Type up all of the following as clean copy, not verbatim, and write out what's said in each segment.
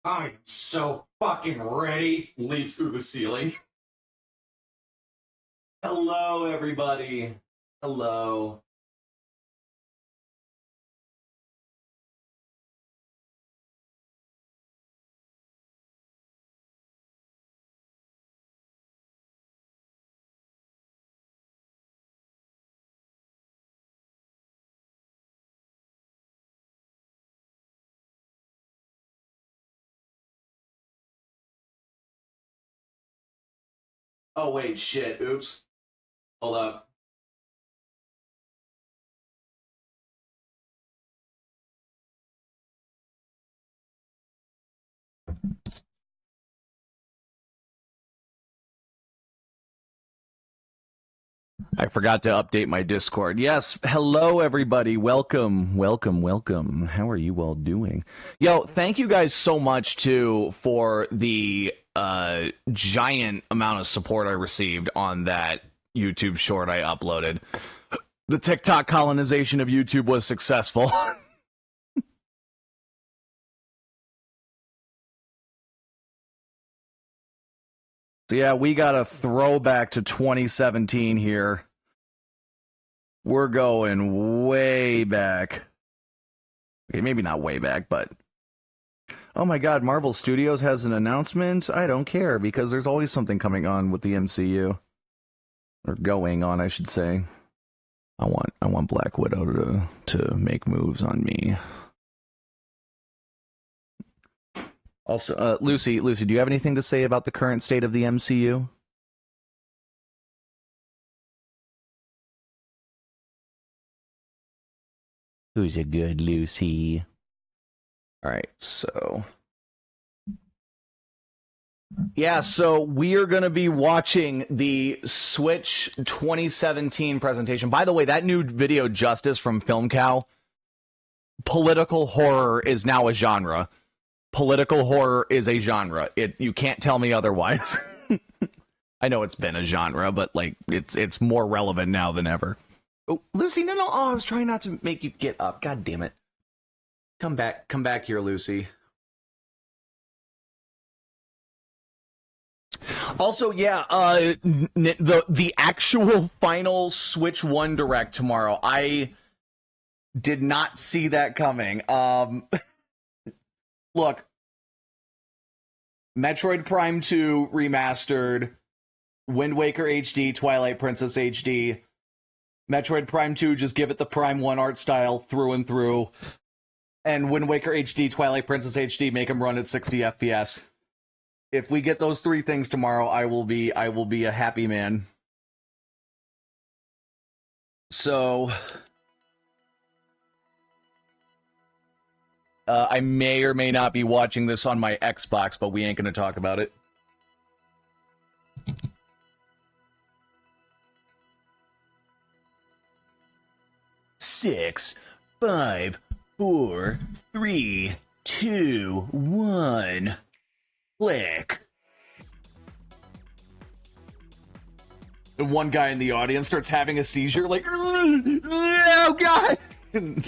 I'm so fucking ready. Leaps through the ceiling. Hello, everybody. Hello. Oh, wait, shit. Oops. Hold up. I forgot to update my Discord. Yes, hello everybody. Welcome, welcome, welcome. How are you all doing? Yo, thank you guys so much too for the giant amount of support I received on that YouTube short I uploaded. The TikTok colonization of YouTube was successful. So yeah, we got a throwback to 2017 here. We're going way back. Okay, maybe not way back, but... Oh my god, Marvel Studios has an announcement? I don't care, because there's always something coming on with the MCU. Or going on, I should say. I want Black Widow to make moves on me. Also, Lucy, do you have anything to say about the current state of the MCU? Who's a good Lucy? Alright, so... Yeah, so we are going to be watching the Switch 2017 presentation. By the way, that new video, Justice, from Film Cow, political horror is now a genre. Political horror is a genre. You can't tell me otherwise. I know it's been a genre, but like it's more relevant now than ever. Oh, Lucy, no. Oh, I was trying not to make you get up. God damn it. Come back here, Lucy. Also, yeah, the actual final Switch 1 Direct tomorrow. I did not see that coming. Look, Metroid Prime 2 Remastered, Wind Waker HD, Twilight Princess HD, Metroid Prime 2, just give it the Prime 1 art style through and through, and Wind Waker HD, Twilight Princess HD, make them run at 60 FPS. If we get those three things tomorrow, I will be a happy man. So, I may or may not be watching this on my Xbox, but we ain't gonna talk about it. Six, 5, 4, 3, 2, 1. Click. And one guy in the audience starts having a seizure, like, oh god! And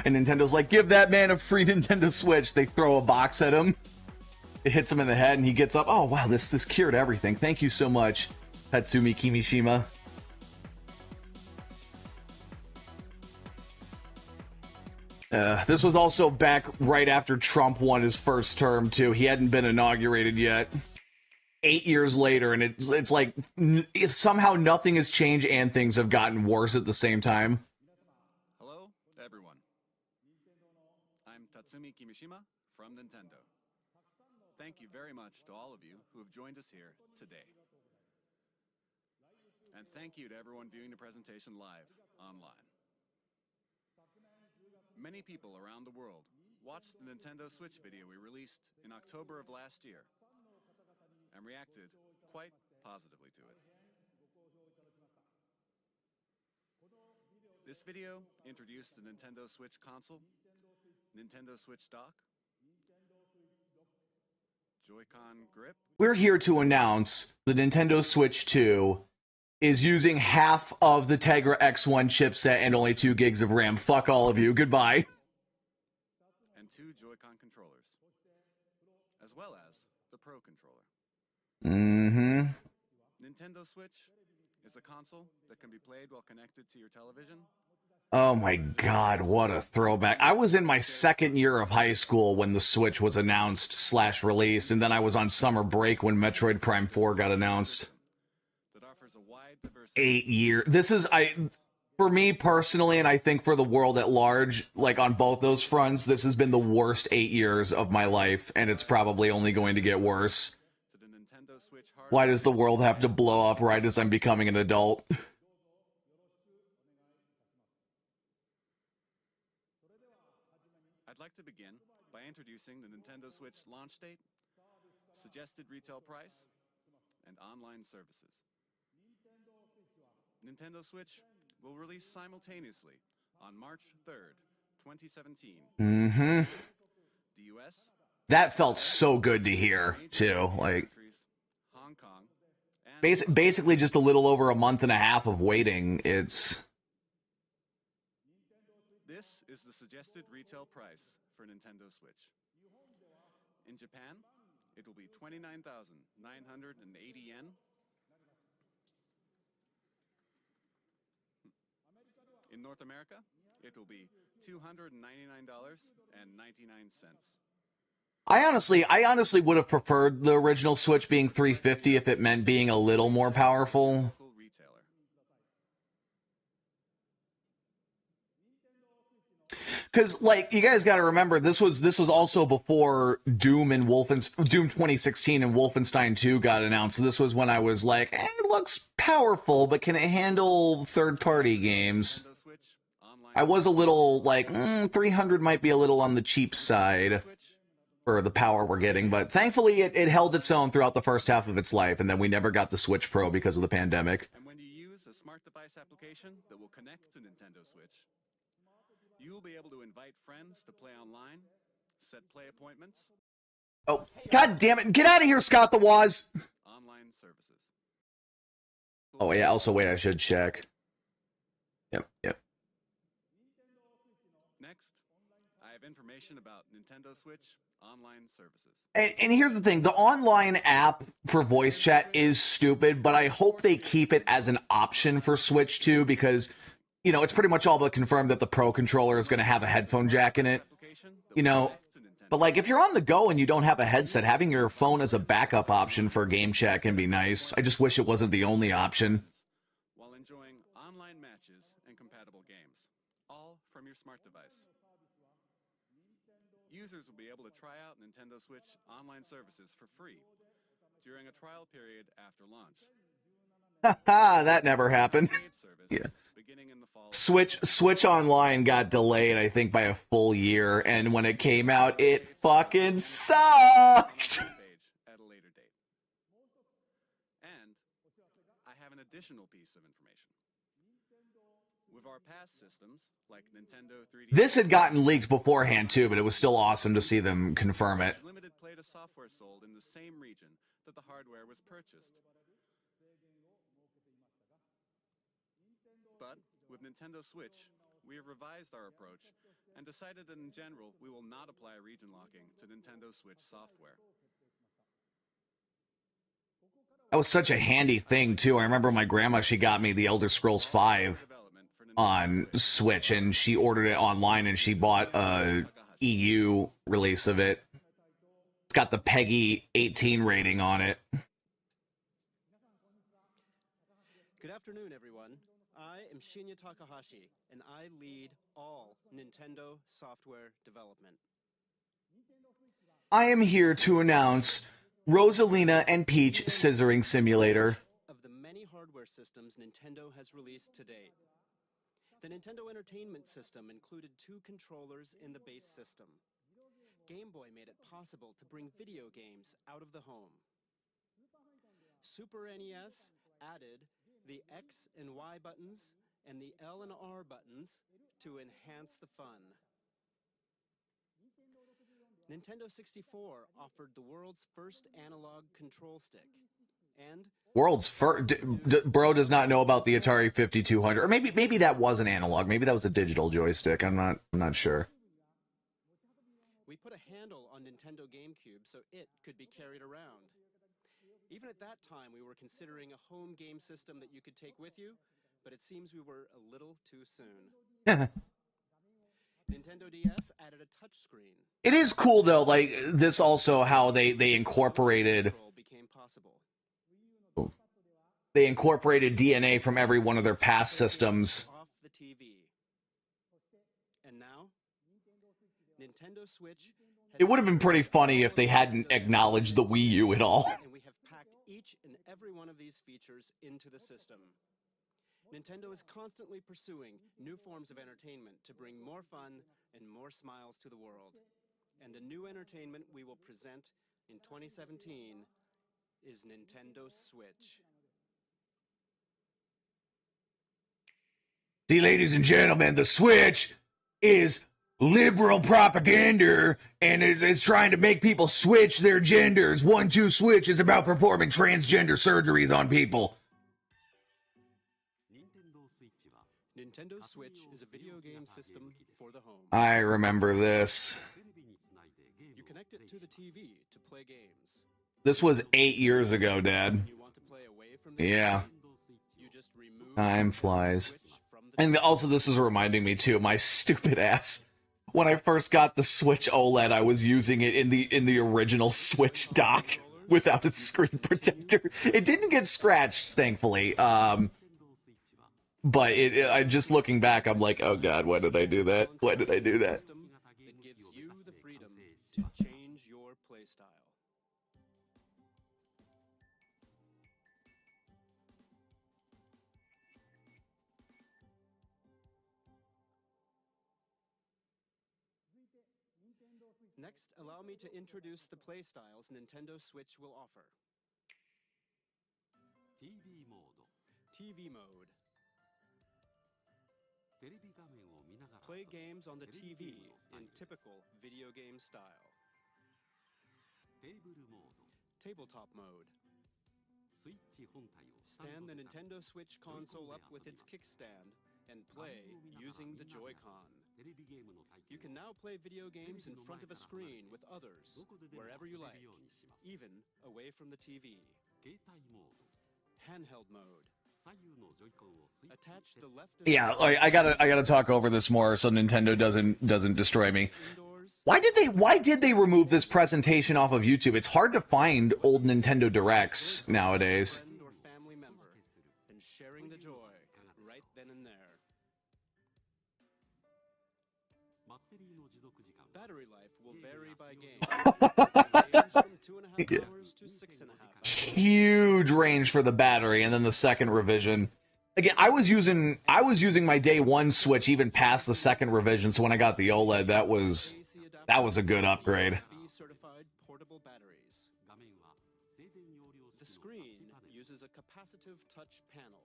Nintendo's like, give that man a free Nintendo Switch. They throw a box at him. It hits him in the head, and he gets up. Oh wow, this cured everything. Thank you so much, Tatsumi Kimishima. This was also back right after Trump won his first term, too. He hadn't been inaugurated yet. 8 years later, and it's like somehow nothing has changed and things have gotten worse at the same time. Hello, everyone. I'm Tatsumi Kimishima from Nintendo. Thank you very much to all of you who have joined us here today. And thank you to everyone viewing the presentation live online. Many people around the world watched the Nintendo Switch video we released in October of last year and reacted quite positively to it. This video introduced the Nintendo Switch console, Nintendo Switch dock, Joy-Con grip. We're here to announce the Nintendo Switch 2 is using half of the Tegra X1 chipset and only 2 gigs of RAM. Fuck all of you. Goodbye. And 2 Joy-Con controllers. as well as the Pro Controller. Mm-hmm. Nintendo Switch is a console that can be played while connected to your television. Oh my God, what a throwback. I was in my second year of high school when the Switch was announced / released, and then I was on summer break when Metroid Prime 4 got announced. That offers a wide diversity. 8 years. This is, for me personally, and I think for the world at large, like on both those fronts, this has been the worst 8 years of my life, and it's probably only going to get worse. To the Nintendo Switch hardware. Why does the world have to blow up right as I'm becoming an adult? I'd like to begin by introducing the Nintendo Switch launch date, suggested retail price, and online services. Nintendo Switch will release simultaneously on March 3rd, 2017. Mm-hmm. The US, That felt so good to hear, too. Like, Hong Kong, and basically just a little over a month and a half of waiting. This is the suggested retail price for Nintendo Switch. In Japan, it will be 29,980 yen. In North America, it will be $299.99. I honestly would have preferred the original Switch being $350 if it meant being a little more powerful. Because, like, you guys got to remember, this was also before Doom 2016 and Wolfenstein 2 got announced. So this was when I was like, it looks powerful, but can it handle third-party games? I was a little like, 300 might be a little on the cheap side for the power we're getting, but thankfully it held its own throughout the first half of its life, and then we never got the Switch Pro because of the pandemic. And when you use a smart device application that will connect to Nintendo Switch, you will be able to invite friends to play online, set play appointments. Oh, God damn it. Get out of here, Scott the Waz. Online services. Oh, yeah. Also, wait, I should check. Yep. Next, I have information about Nintendo Switch online services. And here's the thing. The online app for voice chat is stupid, but I hope they keep it as an option for Switch 2 because, you know, it's pretty much all but confirmed that the Pro Controller is going to have a headphone jack in it. You know, but like if you're on the go and you don't have a headset, having your phone as a backup option for game chat can be nice. I just wish it wasn't the only option. While enjoying online matches and compatible games, all from your smart device. Users will be able to try out Nintendo Switch online services for free during a trial period after launch. Haha, that never happened. Yeah. Switch Online got delayed, I think, by a full year, and when it came out, it fucking sucked. At a later date. And I have an additional piece of information. With our past systems, like Nintendo 3D... This had gotten leaked beforehand, too, but it was still awesome to see them confirm it. Limited play to software sold in the same region that the hardware was purchased. But with Nintendo Switch, we have revised our approach and decided that in general, we will not apply region locking to Nintendo Switch software. That was such a handy thing, too. I remember my grandma, she got me the Elder Scrolls V on Switch, and she ordered it online, and she bought a EU release of it. It's got the PEGI 18 rating on it. Good afternoon, everyone. I am Shinya Takahashi, and I lead all Nintendo software development. I am here to announce Rosalina and Peach Scissoring Simulator. Of the many hardware systems Nintendo has released to date, the Nintendo Entertainment System included 2 controllers in the base system. Game Boy made it possible to bring video games out of the home. Super NES added the X and Y buttons and the L and R buttons to enhance the fun. Nintendo 64 offered the world's first analog control stick, and World's first. Bro does not know about the Atari 5200, or maybe that was an analog. Maybe that was a digital joystick. I'm not sure. We put a handle on Nintendo GameCube so it could be carried around. Even at that time, we were considering a home game system that you could take with you, but it seems we were a little too soon. Nintendo DS added a touchscreen. It is cool though, like this also how they incorporated Became possible. they incorporated DNA from every one of their past systems. Off the TV. And now, Nintendo Switch. It would have been pretty funny if they hadn't acknowledged the Wii U at all. And we have packed each and every one of these features into the system. Nintendo is constantly pursuing new forms of entertainment to bring more fun and more smiles to the world. And the new entertainment we will present in 2017 is Nintendo Switch. See, ladies and gentlemen, the Switch is liberal propaganda, and it's trying to make people switch their genders. 1-2 Switch is about performing transgender surgeries on people. Nintendo Switch is a video game system for the home. I remember this. You connect it to the TV to play games. This was 8 years ago, Dad. You want to play away from the Yeah. TV? You just remove Time flies. And also, this is reminding me, too, my stupid ass. When I first got the Switch OLED, I was using it in the original Switch dock without its screen protector. It didn't get scratched, thankfully. But I just looking back, I'm like, oh god, why did I do that? Why did I do that? That gives you the freedom to change your playstyle. Next, allow me to introduce the playstyles Nintendo Switch will offer. TV mode. Play games on the TV in typical video game style. Tabletop mode. Stand the Nintendo Switch console up with its kickstand and play using the Joy-Con. You can now play video games in front of a screen with others, wherever you like, even away from the TV. Handheld mode. Attach the left and Yeah, I gotta talk over this more so Nintendo doesn't destroy me. indoors. Why did they remove this presentation off of YouTube? It's hard to find old Nintendo Directs nowadays. Friend or family member, and sharing the joy right then and there. Battery life will vary by game. Range from 2.5 hours to 6.5 hours. Huge range for the battery, and then the second revision. Again, I was using my day one Switch even past the second revision, so when I got the OLED, that was a good upgrade. USB certified portable batteries. The screen uses a capacitive touch panel.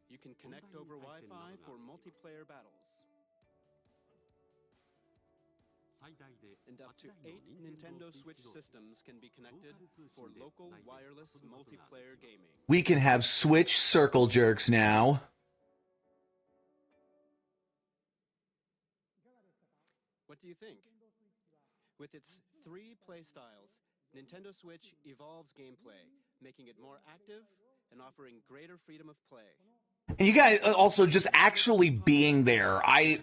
You can connect over Wi-Fi for multiplayer battles. And up to 8 Nintendo Switch systems can be connected for local wireless multiplayer gaming. We can have Switch circle jerks now. What do you think? With its 3 playstyles, Nintendo Switch evolves gameplay, making it more active and offering greater freedom of play. And you guys also just actually being there. I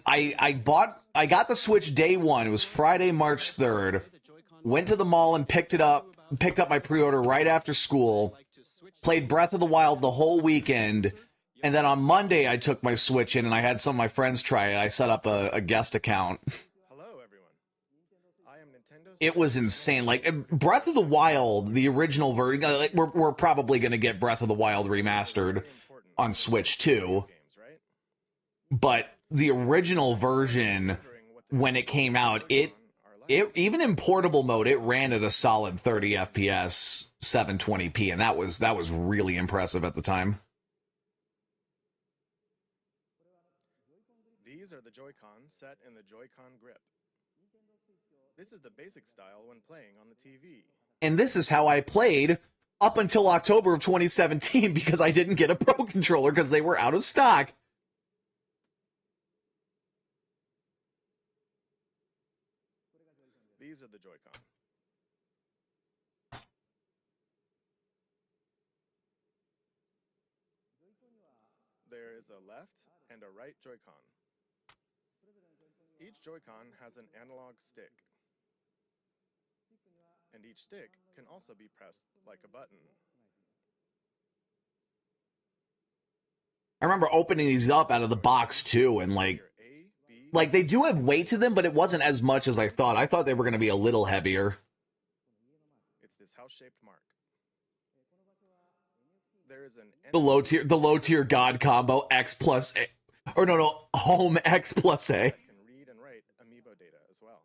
got the Switch day one. It was Friday, March 3rd. Went to the mall and picked up my pre-order right after school. Played Breath of the Wild the whole weekend. And then on Monday, I took my Switch in and I had some of my friends try it. I set up a guest account. Hello, everyone. I am Nintendo. It was insane. Like, Breath of the Wild, the original version, like, we're probably going to get Breath of the Wild remastered on Switch too. But the original version, when it came out, it even in portable mode, it ran at a solid 30 FPS, 720p, and that was really impressive at the time. These are the Joy-Con set in the Joy-Con grip. This is the basic style when playing on the TV. And this is how I played up until October of 2017 because I didn't get a Pro Controller because they were out of stock. there is a left and a right Joy-Con. Each Joy-Con has an analog stick, and each stick can also be pressed like a button. I remember opening these up out of the box too, and like they do have weight to them, but it wasn't as much as I thought. I thought they were going to be a little heavier. It's this house-shaped mark. There is an the low tier God combo X plus A, or no home X plus A. that can read and write amiibo data as well.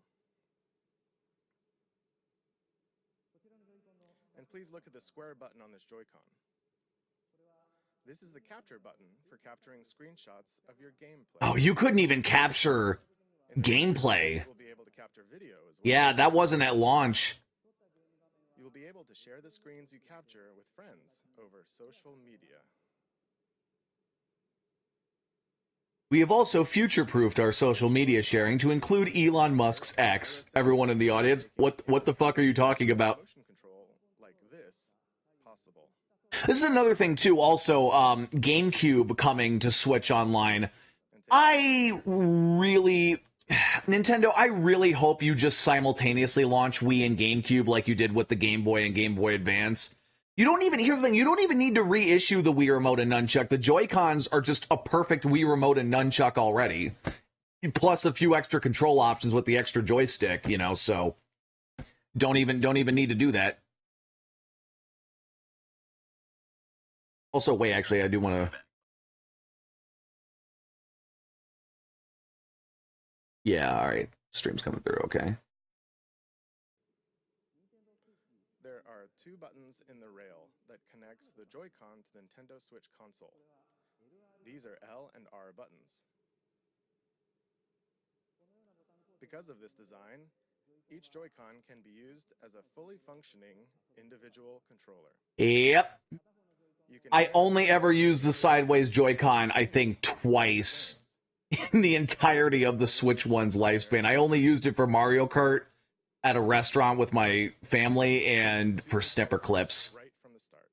And please look at the square button on this Joy-Con. This is the capture button for capturing screenshots of your gameplay. Oh, you couldn't even capture gameplay. You will be able to capture video as well. Yeah, that wasn't at launch. You will be able to share the screens you capture with friends over social media. We have also future-proofed our social media sharing to include Elon Musk's X. Everyone in the audience, what the fuck are you talking about? Motion control like this possible. This is another thing too. Also, GameCube coming to Switch Online. Nintendo, I really hope you just simultaneously launch Wii and GameCube like you did with the Game Boy and Game Boy Advance. Here's the thing, you don't even need to reissue the Wii Remote and Nunchuck. The Joy-Cons are just a perfect Wii Remote and Nunchuck already. Plus a few extra control options with the extra joystick, so don't even need to do that. Also, wait, actually, I do want to... Yeah, alright. Stream's coming through, okay. There are two buttons in the rail that connects the Joy-Con to the Nintendo Switch console. These are L and R buttons. Because of this design, each Joy-Con can be used as a fully functioning individual controller. Yep. I only ever used the sideways Joy-Con, I think, twice in the entirety of the Switch One's lifespan. I only used it for Mario Kart at a restaurant with my family and for snipper clips. Right from the start.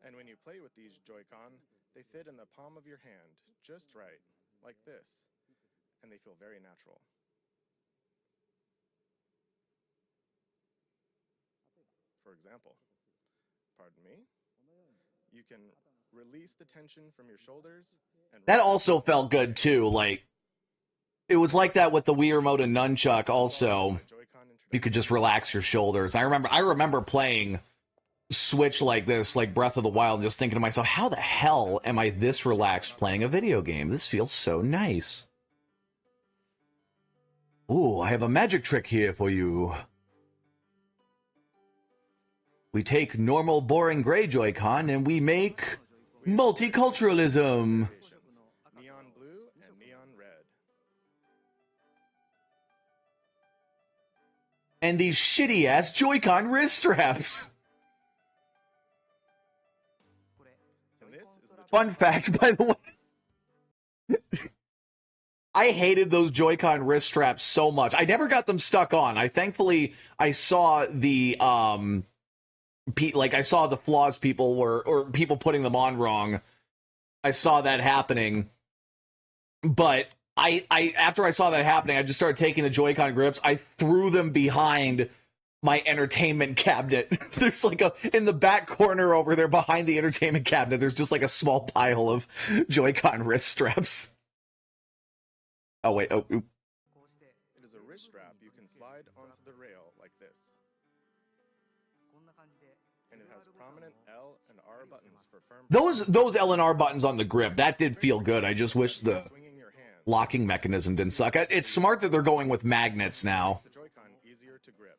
And when you play with these Joy-Con, they fit in the palm of your hand, just right, like this. And they feel very natural. For example, pardon me, you can release the tension from your shoulders. And That also felt good too, it was like that with the Wii Remote and Nunchuck also. You could just relax your shoulders. I remember playing Switch like this, like Breath of the Wild, and just thinking to myself, how the hell am I this relaxed playing a video game? This feels so nice. Ooh, I have a magic trick here for you. We take normal, boring gray Joy-Con and we make multiculturalism. Neon blue and neon red. And these shitty-ass Joy-Con wrist straps. And this is the Fun fact, by the way. I hated those Joy-Con wrist straps so much. I never got them stuck on. I saw the, I saw the flaws people or people putting them on wrong. I saw that happening. But after I saw that happening, I just started taking the Joy-Con grips. I threw them behind my entertainment cabinet. There's in the back corner over there behind the entertainment cabinet, there's just a small pile of Joy-Con wrist straps. Oh, wait. Oh, It is a wrist strap you can slide onto the rail like this. And it has prominent L and R buttons for firm. those L and R buttons on the grip, that did feel good. I just wish the Swinging your hand. locking mechanism didn't suck. It's smart that they're going with magnets now. The Joy-Con easier to grip.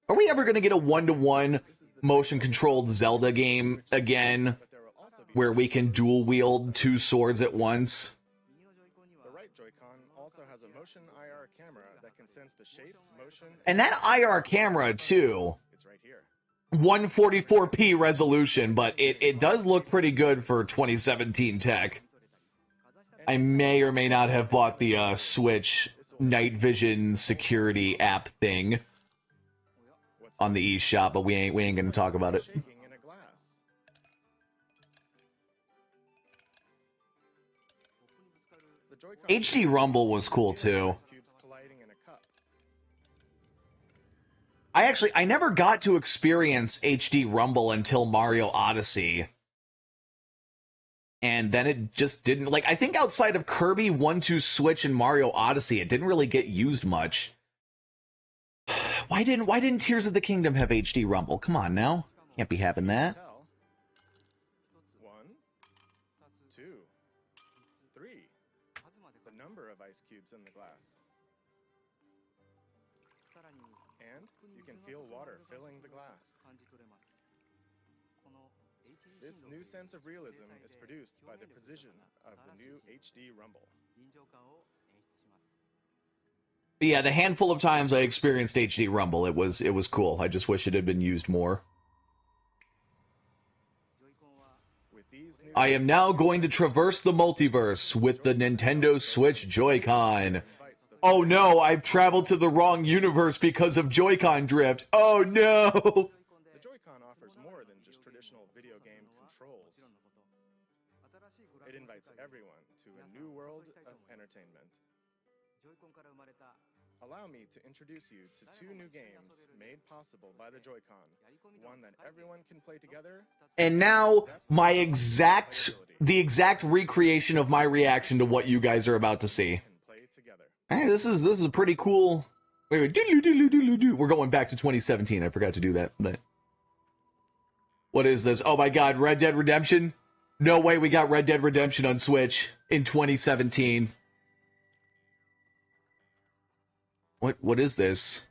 Are we ever going to get a one-to-one motion-controlled Zelda game again, But there will also be where we can dual-wield two swords at once? the right Joy-Con also has a motion IR camera that can sense the shape, motion, And that IR camera, too, it's right here. 144p resolution, but it does look pretty good for 2017 tech. I may or may not have bought the Switch night vision security app thing on the eShop, but we ain't gonna talk about it. Shaking in a glass. The Joy-Con HD Rumble was cool too. ice cubes colliding in a cup. I never got to experience HD Rumble until Mario Odyssey. And then it just didn't, like, I think outside of Kirby 1-2 Switch and Mario Odyssey, it didn't really get used much. Why didn't Tears of the Kingdom have HD Rumble? Come on now. Can't be having that. 1, 2, 3. The number of ice cubes in the glass. And you can feel water filling the glass. This new sense of realism is produced by the precision of the new HD Rumble. But yeah, the handful of times I experienced HD Rumble, it was cool. I just wish it had been used more. I am now going to traverse the multiverse with the Nintendo Switch Joy-Con. Oh no, I've traveled to the wrong universe because of Joy-Con drift. Oh no! The Joy-Con offers more than just traditional video game controls. It invites everyone to a new world of entertainment. Allow me to introduce you to 2 new games made possible by the Joy-Con. One that everyone can play together. And now, the exact recreation of my reaction to what you guys are about to see. Hey, this is a pretty cool. Wait, we're going back to 2017. I forgot to do that. But what is this? Oh my God, Red Dead Redemption? No way, we got Red Dead Redemption on Switch in 2017. What is this?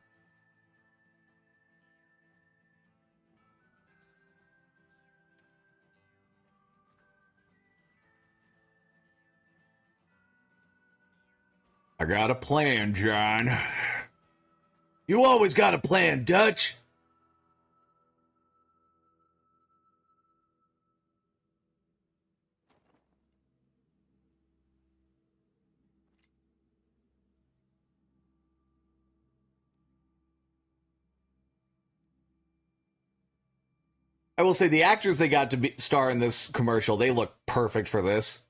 I got a plan, John. You always got a plan, Dutch. I will say the actors they got to star in this commercial, they look perfect for this.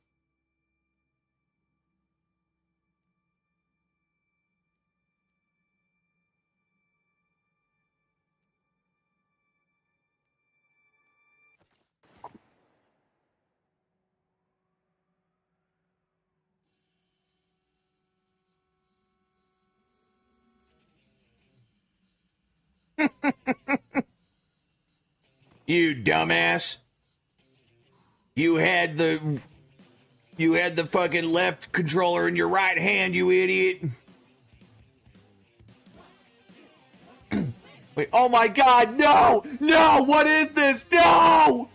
You dumbass. You had the fucking left controller in your right hand, you idiot. Wait, oh my God, no! No, what is this? No!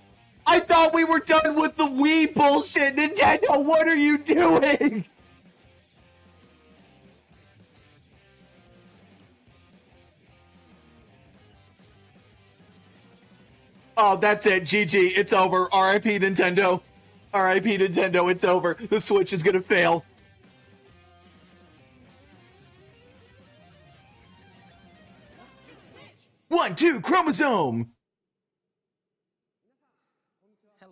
I thought we were done with the Wii bullshit. Nintendo, what are you doing? Oh, that's it. GG. It's over. RIP Nintendo. RIP Nintendo. It's over. The Switch is gonna fail. One, two, chromosome.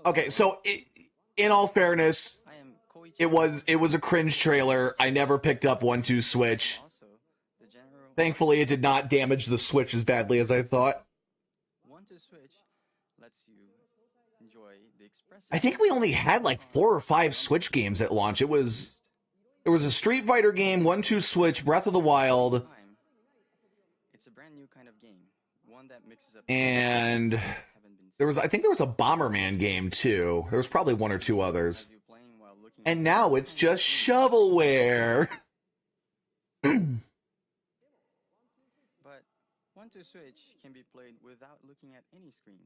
Okay, so in all fairness, it was a cringe trailer. I never picked up 1-2 Switch. Thankfully, it did not damage the Switch as badly as I thought. I think we only had like 4 or 5 Switch games at launch. There was a Street Fighter game, 1-2 Switch, Breath of the Wild. It's a brand new kind of game, one that mixes up. And I think there was a Bomberman game too. There was probably 1 or 2 others. And now it's just shovelware. But 1-2 Switch can be played without looking at any screen.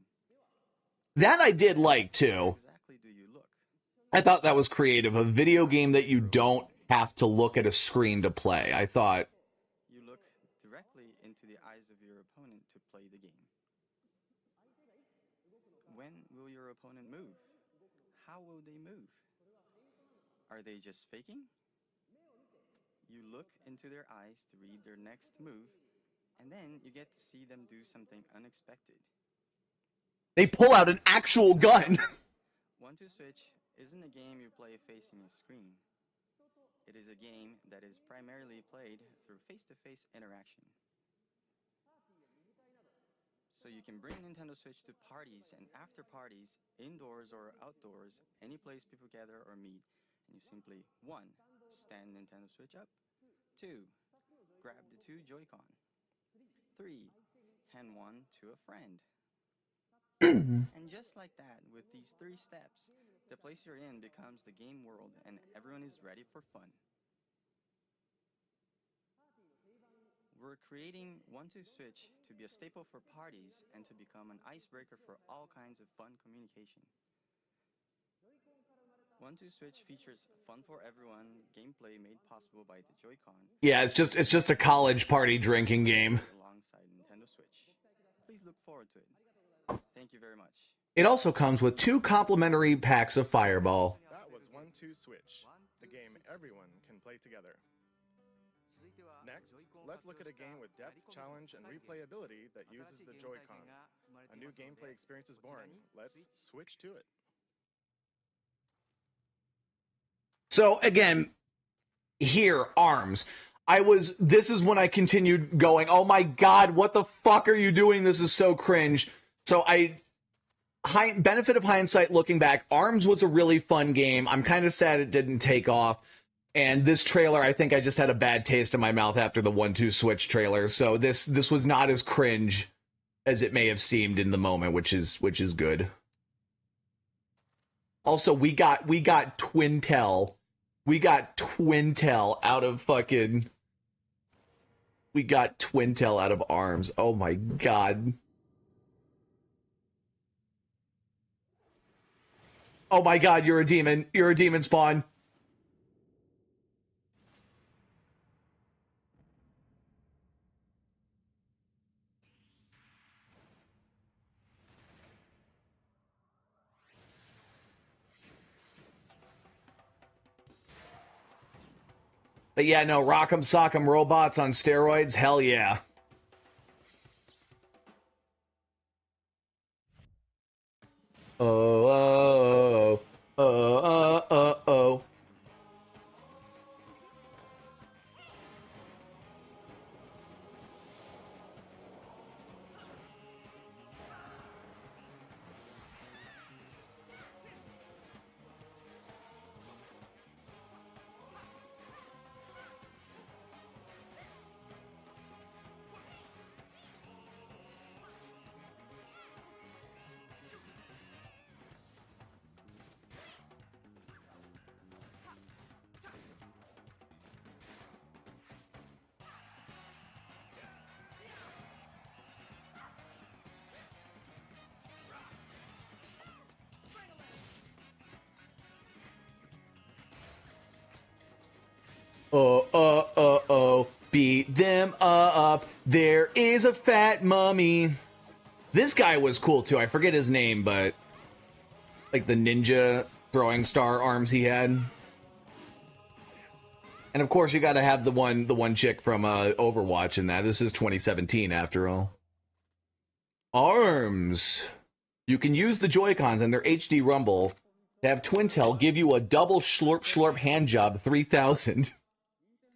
That I did like too. Exactly do you look? I thought that was creative. A video game that you don't have to look at a screen to play. I thought. You look directly into the eyes of your opponent to play the game. When will your opponent move? How will they move? Are they just faking? You look into their eyes to read their next move, and then you get to see them do something unexpected. They pull out an actual gun. 1-2 Switch isn't a game you play facing a screen. It is a game that is primarily played through face-to-face interaction. So you can bring Nintendo Switch to parties and after parties, indoors or outdoors, any place people gather or meet, and you simply 1. Stand Nintendo Switch up, 2. Grab the 2 Joy-Con, 3. Hand one to a friend. And just like that, with these 3 steps, the place you're in becomes the game world and everyone is ready for fun. We're creating 1-2 Switch to be a staple for parties and to become an icebreaker for all kinds of fun communication. 1-2 Switch features fun for everyone gameplay made possible by the Joy-Con. Yeah, it's just a college party drinking game. Alongside Nintendo Switch. Please look forward to it. Thank you very much. It also comes with 2 complimentary packs of Fireball. That was 1-2 Switch, the game everyone can play together. Next, let's look at a game with depth, challenge, and replayability that uses the Joy-Con. A new gameplay experience is born. Let's switch to it. So again, here, ARMS. This is when I continued going, oh my god, what the fuck are you doing? This is so cringe. So benefit of hindsight looking back, ARMS was a really fun game. I'm kind of sad it didn't take off. And this trailer, I think I just had a bad taste in my mouth after the 1-2 Switch trailer. So this was not as cringe as it may have seemed in the moment, which is good. Also, we got Twintel. We got Twintel out of fucking... We got Twintel out of ARMS. Oh my god. Oh my god, you're a demon. You're a demon spawn. But yeah, no, Rock'em Sock'em robots on steroids, hell yeah. Oh, oh, oh, oh, oh. Oh, beat them up. There is a fat mummy. This guy was cool too. I forget his name, but like the ninja throwing star arms he had. And of course, you got to have the one chick from Overwatch in that. This is 2017, after all. ARMS. You can use the Joy-Cons and their HD Rumble to have Twintel give you a double slurp slurp hand job 3000.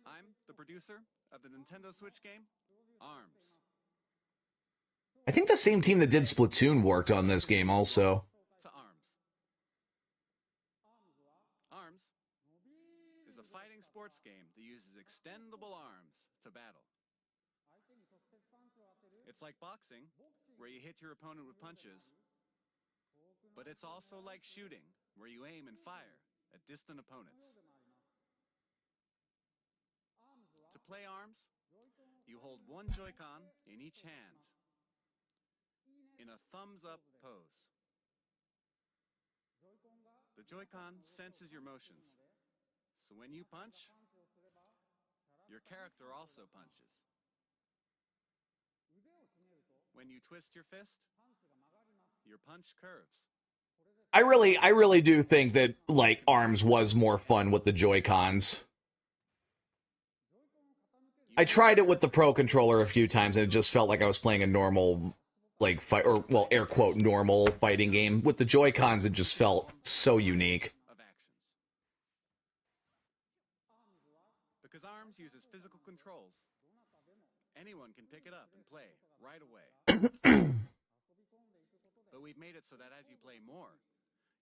I'm the producer of the Nintendo Switch game, ARMS. I think the same team that did Splatoon worked on this game also. To ARMS. ARMS is a fighting sports game that uses extendable arms to battle. It's like boxing, where you hit your opponent with punches, but it's also like shooting, where you aim and fire at distant opponents. To play ARMS, you hold one Joy-Con in each hand, in a thumbs-up pose. The Joy-Con senses your motions, so when you punch, your character also punches. When you twist your fist, your punch curves. I really do think that like ARMS was more fun with the Joy-Cons. I tried it with the Pro Controller a few times, and it just felt like I was playing a normal, like, fight, or, well, air quote, normal fighting game. With the Joy-Cons, it just felt so unique. Of actions. Because ARMS uses physical controls, anyone can pick it up and play right away. But we've made it so that as you play more,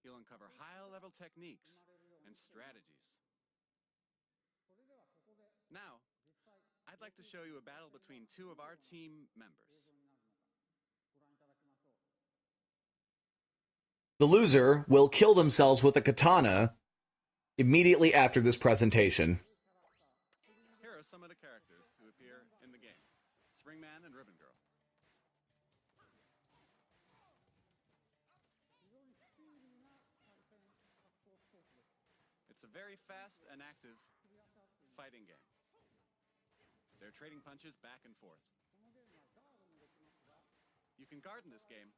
you'll uncover high-level techniques and strategies. Now, I'd like to show you a battle between two of our team members. The loser will kill themselves with a katana immediately after this presentation. Here are some of the characters who appear in the game. Springman and Ribbon Girl. It's a very fast and active fighting game. They're trading punches back and forth. You can guard in this game,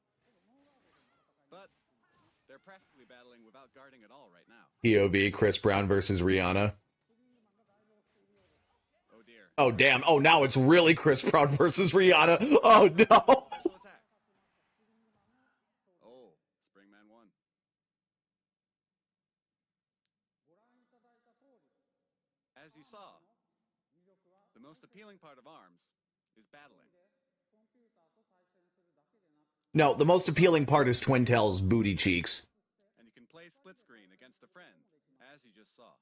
but they're practically battling without guarding at all right now. POV, Chris Brown versus Rihanna. Oh dear. Oh, damn. Oh, now it's really Chris Brown versus Rihanna. Oh, no. Special attack. Oh, Springman won. As you saw, the most appealing part of ARMS is battling. No, the most appealing part is Twintel's booty cheeks. And you can play split screen against a friend, as you just saw.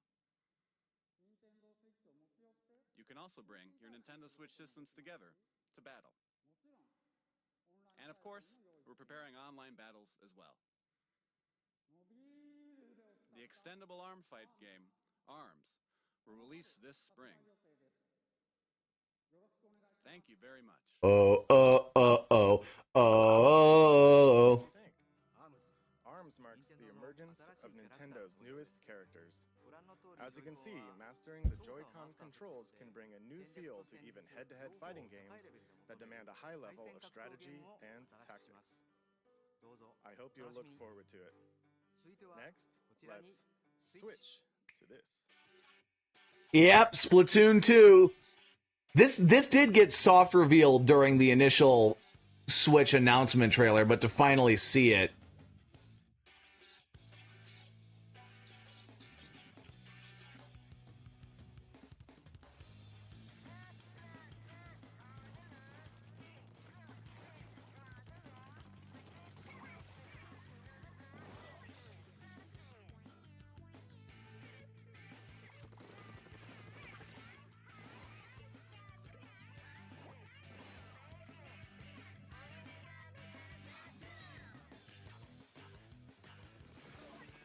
You can also bring your Nintendo Switch systems together to battle. And of course, we're preparing online battles as well. The extendable arm fight game, ARMS, will release this spring. Thank you very much. Oh. ARMS marks the emergence of Nintendo's newest characters. As you can see, mastering the Joy-Con controls can bring a new feel to even head-to-head fighting games that demand a high level of strategy and tactics. I hope you'll look forward to it. Next, let's switch to this. Yep, Splatoon 2. This did get soft revealed during the initial Switch announcement trailer, but to finally see it.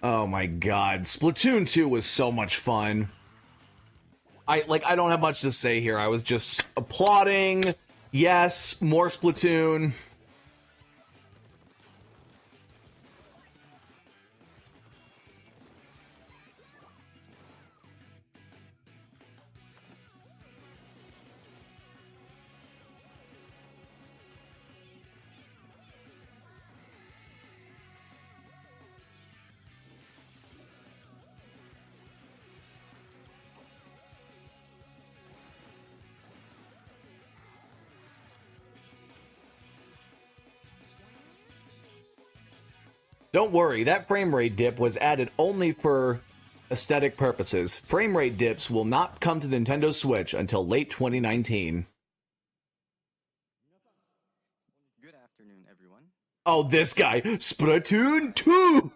Oh my god, Splatoon 2 was so much fun. I don't have much to say here. I was just applauding. Yes, more Splatoon. Don't worry, that frame rate dip was added only for aesthetic purposes. Frame rate dips will not come to Nintendo Switch until late 2019. Good afternoon, everyone. Oh, this guy, Splatoon 2!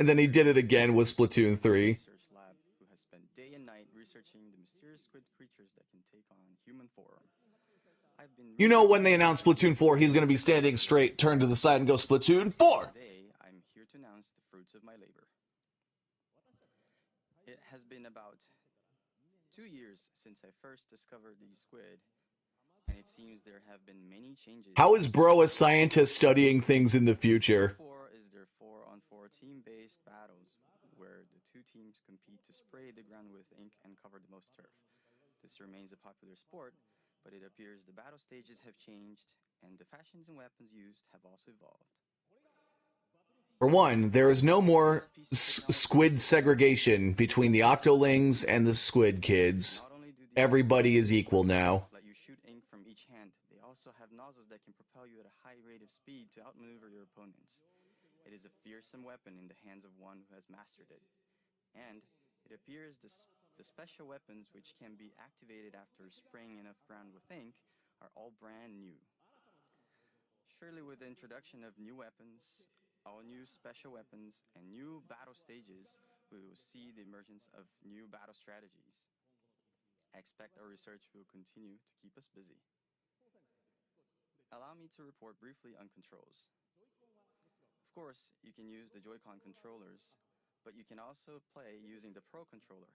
And then he did it again with Splatoon 3. Research lab who has spent day and night researching the mysterious squid creatures that can take on human form. You know when they announce Splatoon 4, he's going to be standing straight, turn to the side, and go, Splatoon 4! Today, I'm here to announce the fruits of my labor. It has been about 2 years since I first discovered the squid, and it seems there have been many changes. How is Bro a scientist studying things in the future? 4 is their 4-on-4 team-based battles, where the two teams compete to spray the ground with ink and cover the most turf. This remains a popular sport, but it appears the battle stages have changed, and the fashions and weapons used have also evolved. For one, there is no more squid segregation between the Octolings and the Squid Kids. Not only do Everybody is equal now. Let you shoot ink from each hand. They also have nozzles that can propel you at a high rate of speed to outmaneuver your opponents. It is a fearsome weapon in the hands of one who has mastered it. And it appears the special weapons which can be activated after spraying enough ground with ink are all brand new. Surely with the introduction of new weapons, all new special weapons, and new battle stages, we will see the emergence of new battle strategies. I expect our research will continue to keep us busy. Allow me to report briefly on controls. Of course, you can use the Joy-Con controllers, but you can also play using the Pro controller.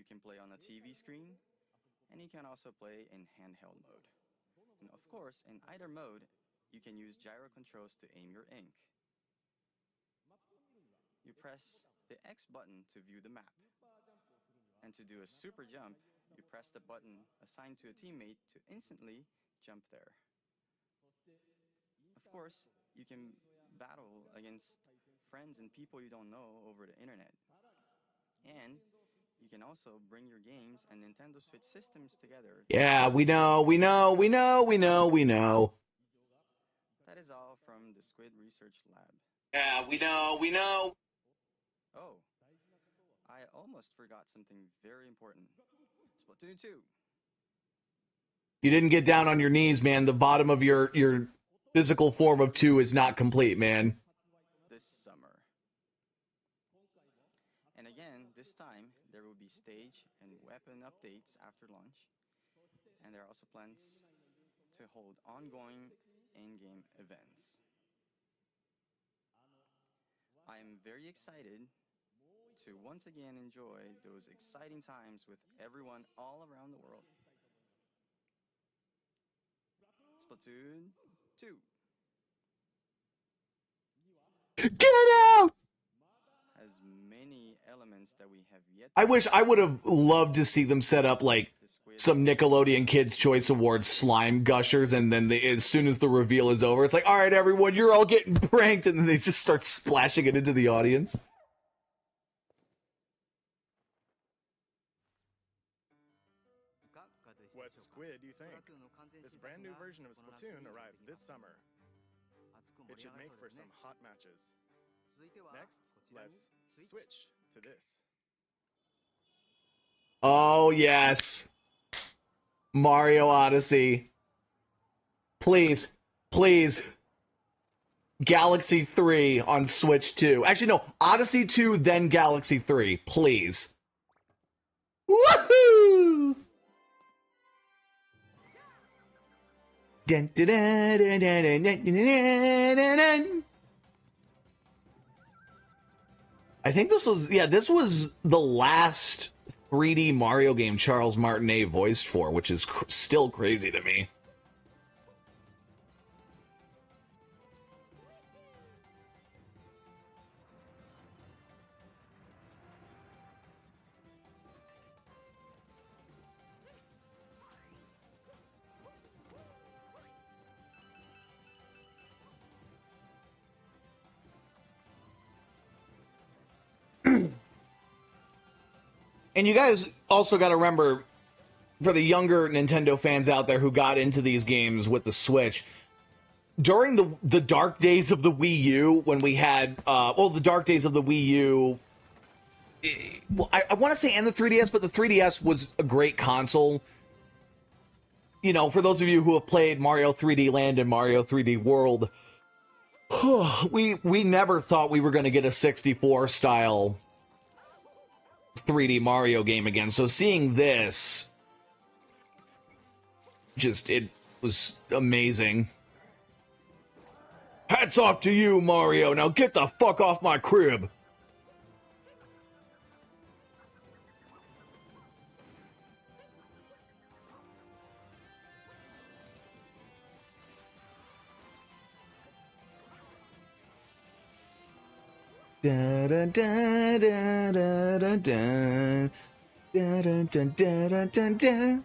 You can play on a TV screen, and you can also play in handheld mode. And of course, in either mode, you can use gyro controls to aim your ink. You press the X button to view the map. And to do a super jump, you press the button assigned to a teammate to instantly jump there. Of course, you can battle against friends and people you don't know over the internet. And you can also bring your games and Nintendo Switch systems together. Yeah, we know. That is all from the Squid Research Lab. Yeah, we know. Oh, I almost forgot something very important. Splatoon 2. You didn't get down on your knees, man. The bottom of your physical form of 2 is not complete, man. This summer. And again, this time, there will be stage and weapon updates after launch. And there are also plans to hold ongoing in-game events. I am very excited to once again enjoy those exciting times with everyone all around the world. Splatoon 2. Get out! Has many elements that we have yet. I wish I would have loved to see them set up like some Nickelodeon Kids Choice Awards slime gushers, and then as soon as the reveal is over, it's like, all right, everyone, you're all getting pranked, and then they just start splashing it into the audience. What squid do you think? This brand new version of Splatoon arrives this summer. It should make for some hot matches. Next, let's switch to this. Oh, yes. Mario Odyssey. Please. Galaxy 3 on Switch 2. Actually, no. Odyssey 2, then Galaxy 3. Please. Woohoo! Dun, dun, dun, dun, dun, dun, dun, dun, dun. I think this was the last 3D Mario game Charles Martinet voiced for, which is still crazy to me. And you guys also got to remember, for the younger Nintendo fans out there who got into these games with the Switch, during the dark days of the Wii U, when we had, the dark days of the Wii U, I want to say, and the 3DS, but the 3DS was a great console. You know, for those of you who have played Mario 3D Land and Mario 3D World, we never thought we were going to get a 64-style 3D Mario game again. So seeing this, it was amazing. Hats off to you, Mario. Now get the fuck off my crib. Da da da da da da da da da da da da da.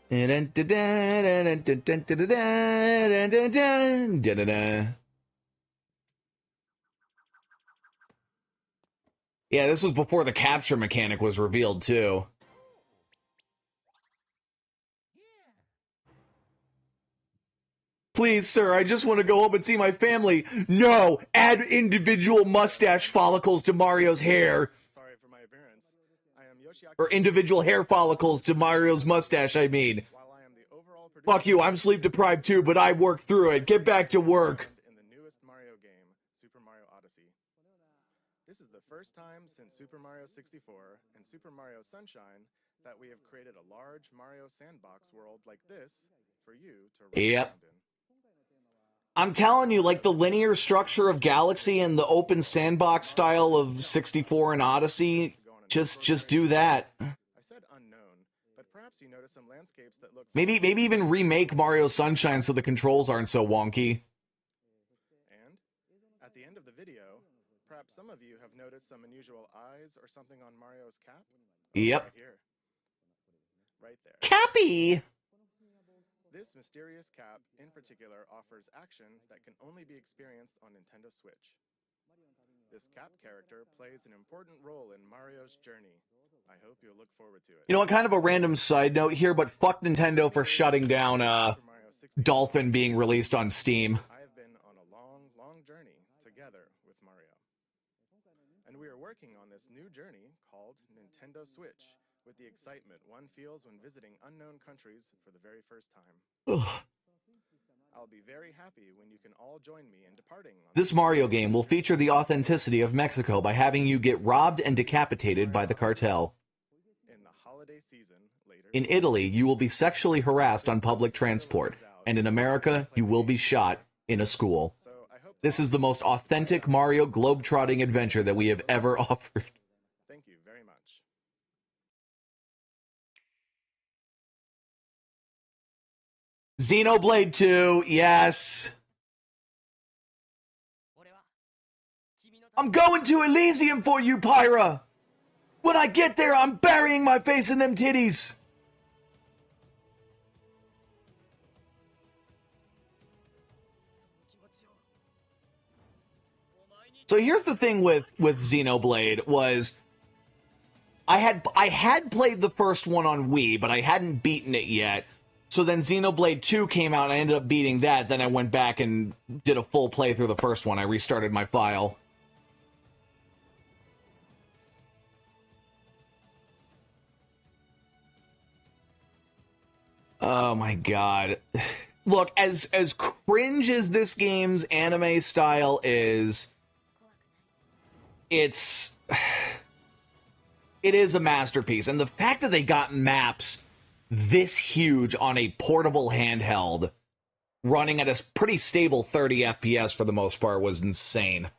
Yeah, this was before the capture mechanic was revealed, too. Please, sir, I just want to go home and see my family. No, add individual mustache follicles to Mario's hair. Sorry for my appearance. I am Yoshiaki. Or individual hair follicles to Mario's mustache, I mean. While I am the overall producer. Fuck you, I'm sleep deprived too, but I worked through it. Get back to work. In the newest Mario game, Super Mario Odyssey. This is the first time since Super Mario 64 and Super Mario Sunshine that we have created a large Mario sandbox world like this for you to run around in. I'm telling you, like the linear structure of Galaxy and the open sandbox style of 64 and Odyssey, just do that. I said unknown, but perhaps you notice some landscapes that look Maybe even remake Mario Sunshine so the controls aren't so wonky. And at the end of the video, perhaps some of you have noticed some unusual eyes or something on Mario's cap. Yep. Right here. Right there. Cappy! This mysterious cap, in particular, offers action that can only be experienced on Nintendo Switch. This cap character plays an important role in Mario's journey. I hope you'll look forward to it. You know what, kind of a random side note here, but fuck Nintendo for shutting down Dolphin being released on Steam. I have been on a long, long journey together with Mario. And we are working on this new journey called Nintendo Switch, with the excitement one feels when visiting unknown countries for the very first time. I'll be very happy when you can all join me in departing. This Mario game will feature the authenticity of Mexico by having you get robbed and decapitated by the cartel. In the holiday season later. In Italy, you will be sexually harassed on public transport, and in America, you will be shot in a school. This is the most authentic Mario globetrotting adventure that we have ever offered. Thank you very much. Xenoblade 2, yes. I'm going to Elysium for you, Pyra. When I get there, I'm burying my face in them titties. So here's the thing with Xenoblade was I had played the first one on Wii, but I hadn't beaten it yet. So then Xenoblade 2 came out, and I ended up beating that. Then I went back and did a full playthrough of the first one. I restarted my file. Oh my god. Look, as cringe as this game's anime style is, it is a masterpiece. And the fact that they got maps this huge on a portable handheld running at a pretty stable 30 FPS for the most part was insane.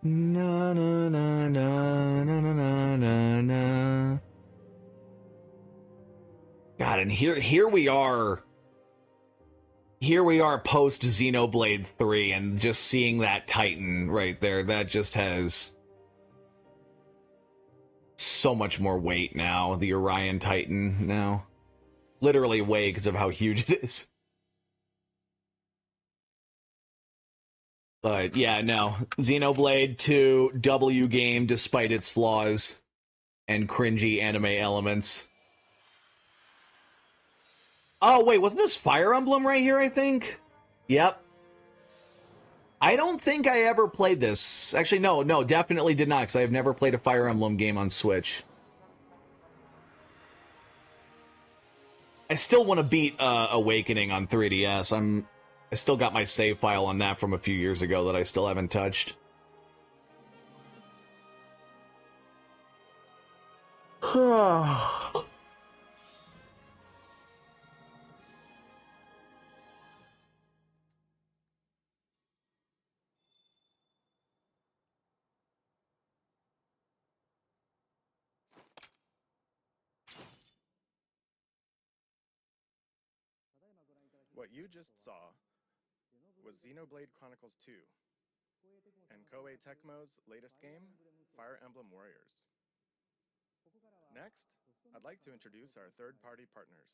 Na na na na na na na na. God, and here we are. Here we are post Xenoblade 3, and just seeing that Titan right there, that just has so much more weight now. The Orion Titan now. Literally weight because of how huge it is. But yeah, no. Xenoblade 2, W game despite its flaws and cringy anime elements. Oh, wait, wasn't this Fire Emblem right here, I think? Yep. I don't think I ever played this. Actually, no, definitely did not, because I have never played a Fire Emblem game on Switch. I still want to beat Awakening on 3DS. I still got my save file on that from a few years ago that I still haven't touched. What you just saw was Xenoblade Chronicles 2 and Koei Tecmo's latest game, Fire Emblem Warriors. Next, I'd like to introduce our third-party partners.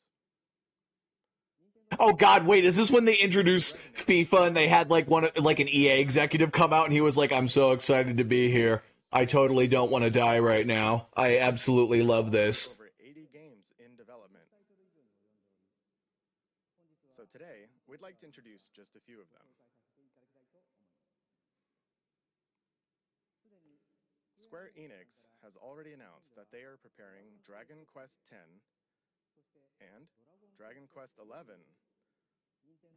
Oh God, wait, is this when they introduced FIFA and they had like an EA executive come out and he was like, "I'm so excited to be here. I totally don't want to die right now. I absolutely love this." Over 80 games in development. So today, we'd like to introduce just a few of them. Square Enix has already announced that they are preparing Dragon Quest X and Dragon Quest XI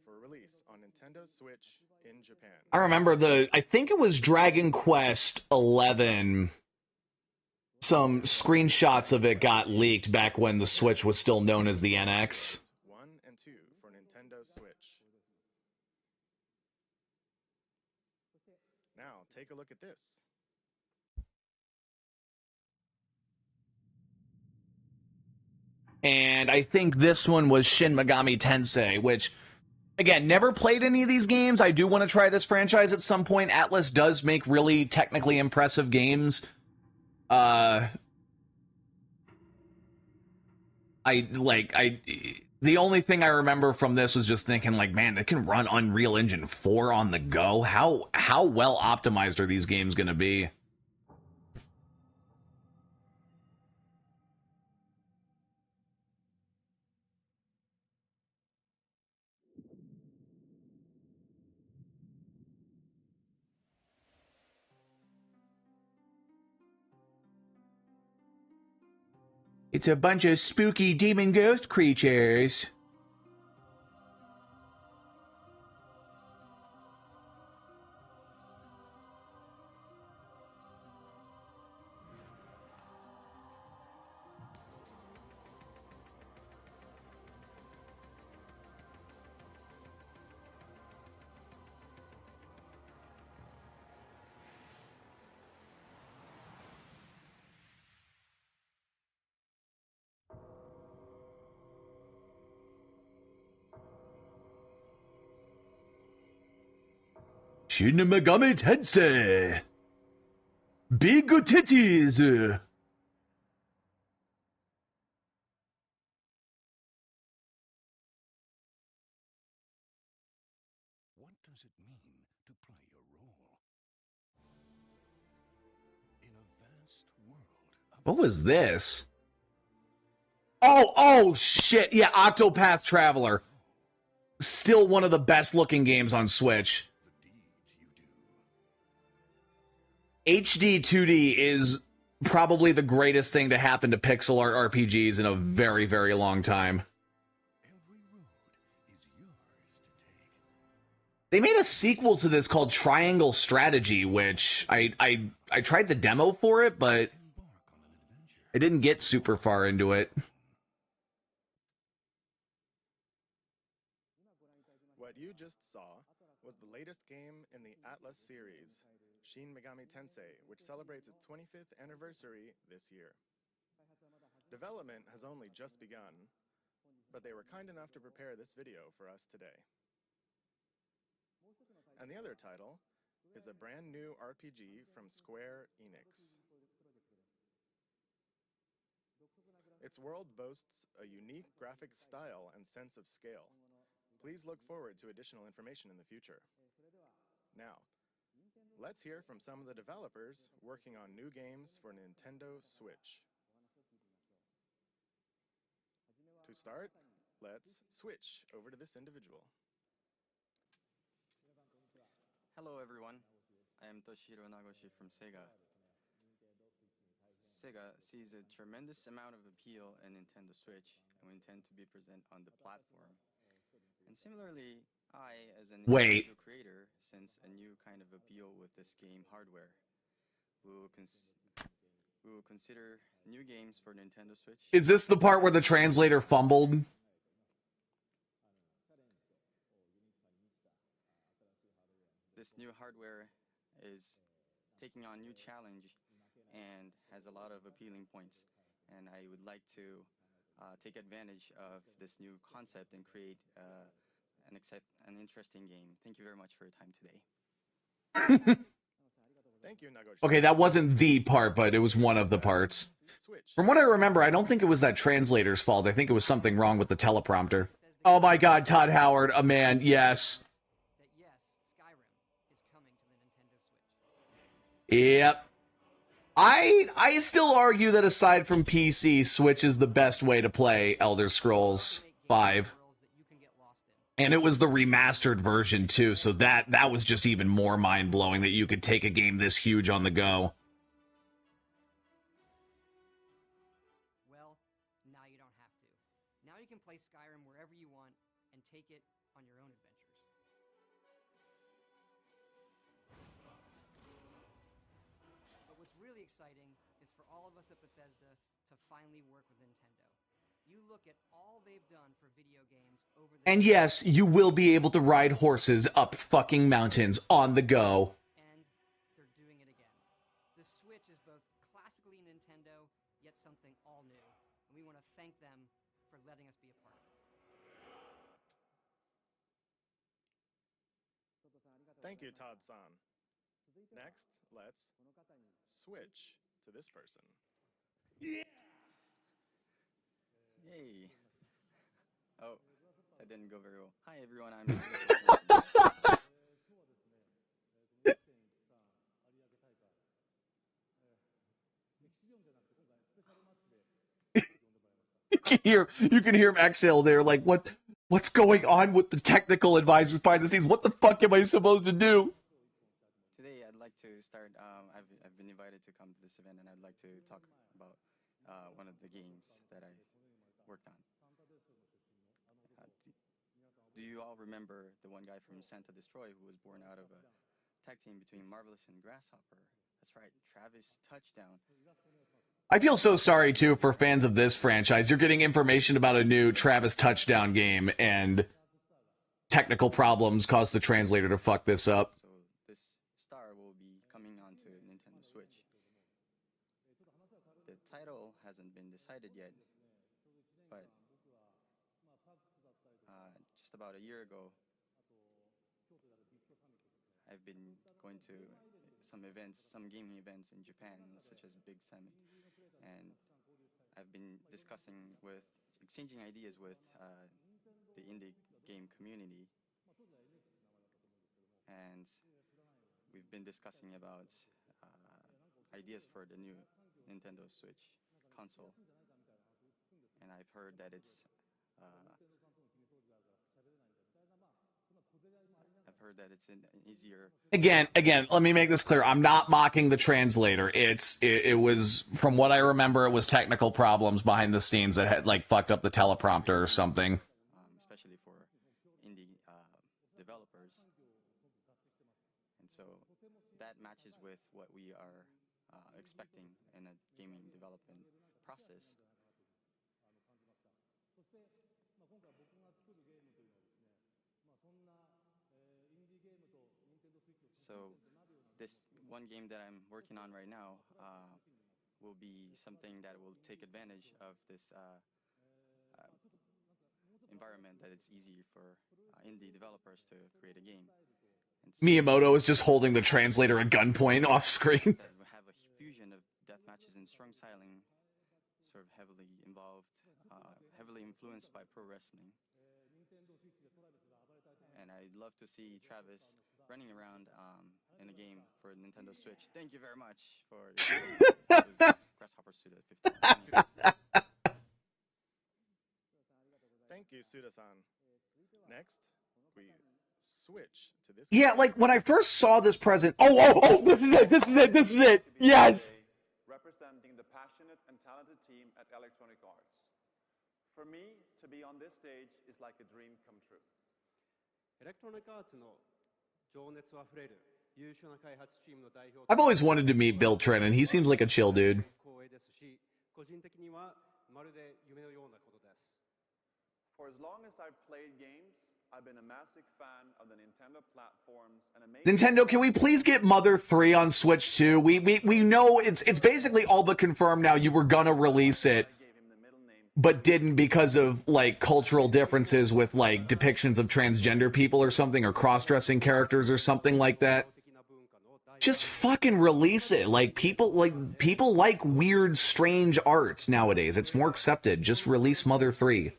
for release on Nintendo Switch in Japan. I remember I think it was Dragon Quest XI. Some screenshots of it got leaked back when the Switch was still known as the NX. 1 and 2 for Nintendo Switch. Now, take a look at this. And I think this one was Shin Megami Tensei, which, again, never played any of these games. I do want to try this franchise at some point. Atlas does make really technically impressive games. The only thing I remember from this was just thinking, like, man, it can run Unreal Engine 4 on the go. How well optimized are these games going to be? It's a bunch of spooky demon ghost creatures. Shin Megami Tensei. Big titties. What does it mean to play a role in a vast world? What was this? Oh shit. Yeah, Octopath Traveler. Still one of the best looking games on Switch. HD 2D is probably the greatest thing to happen to pixel art RPGs in a very, very long time. They made a sequel to this called Triangle Strategy, which I tried the demo for it, but I didn't get super far into it. What you just saw was the latest game in the Atlas series, Shin Megami Tensei, which celebrates its 25th anniversary this year. Development has only just begun, but they were kind enough to prepare this video for us today. And the other title is a brand new RPG from Square Enix. Its world boasts a unique graphic style and sense of scale. Please look forward to additional information in the future. Now, let's hear from some of the developers working on new games for Nintendo Switch. To start, let's switch over to this individual. Hello everyone, I am Toshiro Nagoshi from Sega. Sega sees a tremendous amount of appeal in Nintendo Switch, and we intend to be present on the platform. And similarly, I, as an individual creator, sense a new kind of appeal with this game hardware. We will consider new games for Nintendo Switch. Is this the part where the translator fumbled? This new hardware is taking on new challenge and has a lot of appealing points. And I would like to take advantage of this new concept and create an interesting game. Thank you very much for your time today. Thank you, Nagoshi. Okay, that wasn't the part, but it was one of the parts. From what I remember, I don't think it was that translator's fault. I think it was something wrong with the teleprompter. Oh my god, Todd Howard, a man, yes. That yes, Skyrim is coming to the Nintendo Switch. Yep. I still argue that aside from PC, Switch is the best way to play Elder Scrolls 5. And it was the remastered version too, so that was just even more mind-blowing that you could take a game this huge on the go. Well, now you don't have to. Now you can play Skyrim wherever you want and take it on your own adventures. But what's really exciting is for all of us at Bethesda to finally work with Nintendo. You look at all they've done for video games over the And yes, you will be able to ride horses up fucking mountains on the go. and they're doing it again. The Switch is both classically Nintendo, yet something all new. And we want to thank them for letting us be a part of it. Thank you, Todd-san. Next, let's switch to this person. Yay! Oh, that didn't go very well. Hi everyone, I'm You can hear him exhale there, like what's going on with the technical advisors behind the scenes? What the fuck am I supposed to do? Today I'd like to start, I've been invited to come to this event and I'd like to talk about one of the games that I worked on. Do you all remember the one guy from Santa Destroy who was born out of a tag team between Marvelous and Grasshopper? That's right, Travis Touchdown. I feel so sorry too for fans of this franchise. You're getting information about a new Travis Touchdown game and technical problems caused the translator to fuck this up. So this star will be coming onto Nintendo Switch. The title hasn't been decided yet, but just about a year ago, I've been going to some events, some gaming events in Japan, such as Big Summit, and I've been exchanging ideas with the indie game community, and we've been discussing about ideas for the new Nintendo Switch console, and I've heard that it's an easier. Again, let me make this clear. I'm not mocking the translator. It was, from what I remember, it was technical problems behind the scenes that had like fucked up the teleprompter or something. Especially for indie developers, and so that matches with what we are expecting in a gaming development process. So this one game that I'm working on right now will be something that will take advantage of this environment that it's easy for indie developers to create a game. And so Miyamoto is just holding the translator at gunpoint off screen. that will have a fusion of death matches and strong styling, sort of heavily involved, heavily influenced by pro wrestling. And I'd love to see Travis running around in a game for Nintendo Switch. Thank you very much for Grasshopper Suda 15. Thank you, Suda-san. Next, we switch to this. Yeah, like when I first saw this present. Oh, this is it. Yes. Representing the passionate and talented team at Electronic Arts. For me, to be on this stage is like a dream come true. Electronic Arts の情熱あふれる優秀な開発チームの代表 I've always wanted to meet Bill Trennan. He seems like a chill dude. 光栄ですし、個人的にはまるで夢のようなことです。 For as long as I've played games, I've been a massive fan of the Nintendo platforms and amazing. Nintendo, can we please get Mother 3 on Switch 2? We know it's basically all but confirmed now you were gonna release it. I gave him the middle name but didn't because of like cultural differences with like depictions of transgender people or something, or cross-dressing characters or something like that. Just fucking release it. Like people like weird, strange art nowadays. It's more accepted. Just release Mother 3.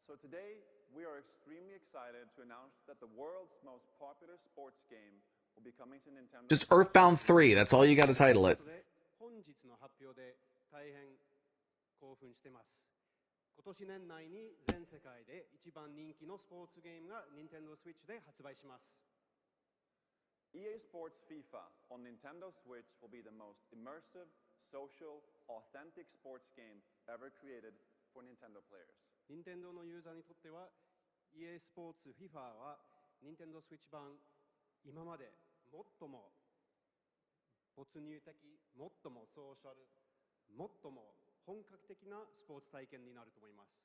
So today, we are extremely excited to announce that the world's most popular sports game will be coming to Nintendo. Just Earthbound 3. That's all you got to title it. 今年年内に全世界で一番人気のスポーツゲームが Nintendo Switch で発売します。EA Sports FIFA on Nintendo Switch will be the most immersive, social, authentic sports game ever created for Nintendo players. Nintendo のユーザーにとっては EA スポーツ FIFA は Nintendo Switch 版今まで最も没入的、最もソーシャル、最も本格的なスポーツ体験になると思います。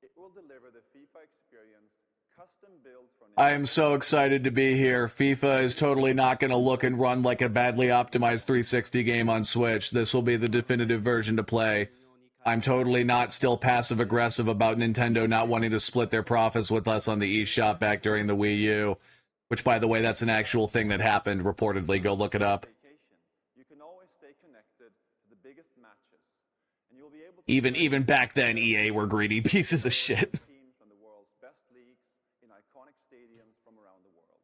It will deliver the FIFA experience custom built for I am so excited to be here. FIFA is totally not going to look and run like a badly optimized 360 game on Switch. This will be the definitive version to play. I'm totally not still passive-aggressive about Nintendo not wanting to split their profits with us on the eShop back during the Wii U. Which, by the way, that's an actual thing that happened, reportedly. Go look it up. You can always stay connected to the biggest matches. And you'll be able to Even back then, EA were greedy pieces of shit. teams from the world's best leagues in iconic stadiums from around the world.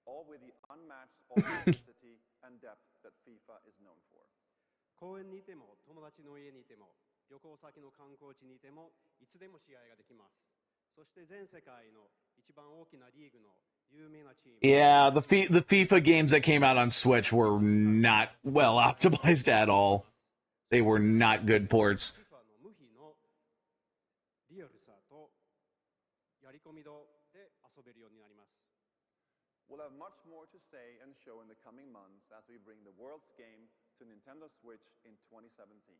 All with the unmatched authenticity and depth that FIFA is known for. 公園にいても友達の家にいても旅行先の観光地にいてもいつでも試合ができます。そして全世界の一番大きなリーグの有名なチーム。Yeah, the FIFA games that came out on Switch were not well optimized at all. They were not good ports. FIFA の無比のリアルさとやり込み度で遊べるようになります。We'll have much more to say and show in the coming months as we bring the world's game to Nintendo Switch in 2017.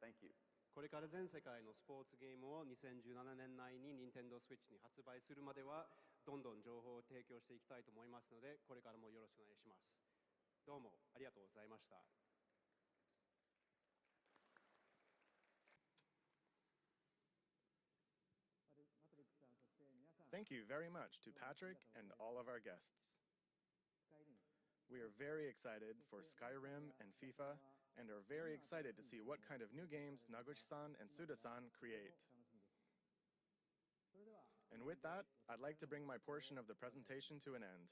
Thank you. これから全世界のスポーツゲームを2017年内に Nintendo Switch に発売するまではどんどん情報を提供していきたいと思いますので、これからもよろしくお願いします。どうもありがとうございました。Thank you very much to Patrick and all of our guests. We are very excited for Skyrim and FIFA, and are very excited to see what kind of new games Naguchi-san and Suda-san create. And with that, I'd like to bring my portion of the presentation to an end.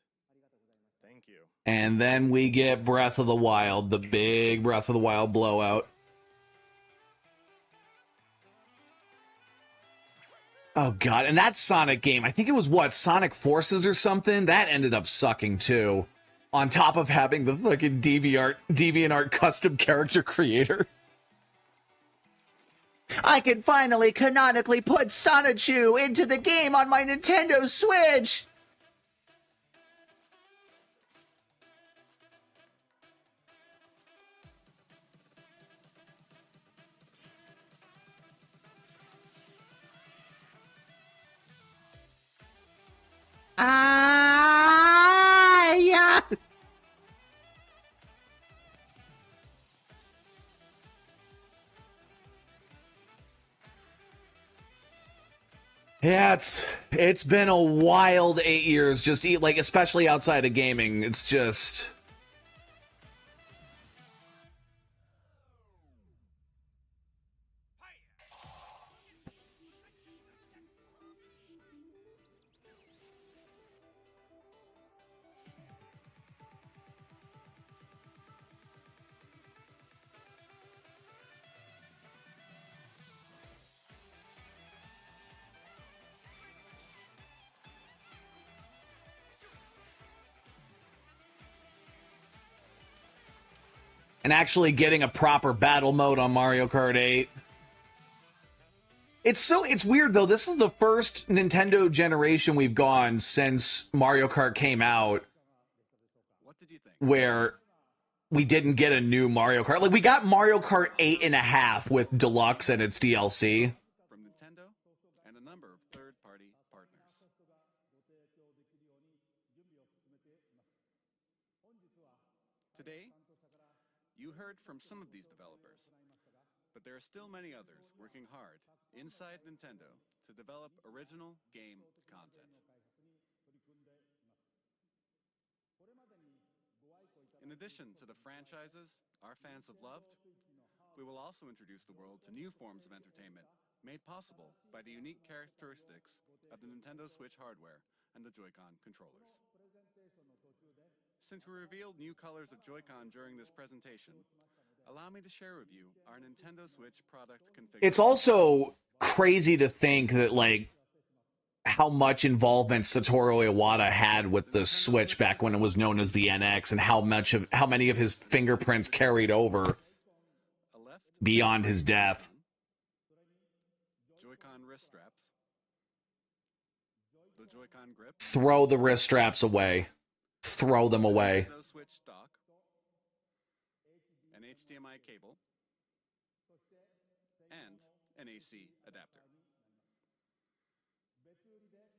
Thank you. And then we get Breath of the Wild, the big Breath of the Wild blowout. Oh god, and that Sonic game, I think it was what, Sonic Forces or something? That ended up sucking too. On top of having the fucking DeviantArt custom character creator. I can finally canonically put Sonichu into the game on my Nintendo Switch! Yeah. Yeah, it's been a wild 8 years, just like, especially outside of gaming. It's just... And actually getting a proper battle mode on Mario Kart 8. It's weird though. This is the first Nintendo generation we've gone since Mario Kart came out What did you think? where we didn't get a new Mario Kart. Like, we got Mario Kart 8.5 with Deluxe and its DLC. From Nintendo and a number of third-party partners. Today, you heard heard from some of these developers, but there are still many others working hard inside Nintendo to develop original game content. In addition to the franchises our fans have loved, we will also introduce the world to new forms of entertainment made possible by the unique characteristics of the Nintendo Switch hardware and the Joy-Con controllers. Since we revealed new colors of Joy-Con during this presentation, allow me to share with you our Nintendo Switch product configuration. It's also crazy to think that, like, how much involvement Satoru Iwata had with the Switch back when it was known as the NX, and how many of his fingerprints carried over beyond his death. Joy-Con wrist straps, the Joy-Con grip, Throw the wrist straps away. Throw them away. Nintendo Switch dock, an HDMI cable, and an AC adapter.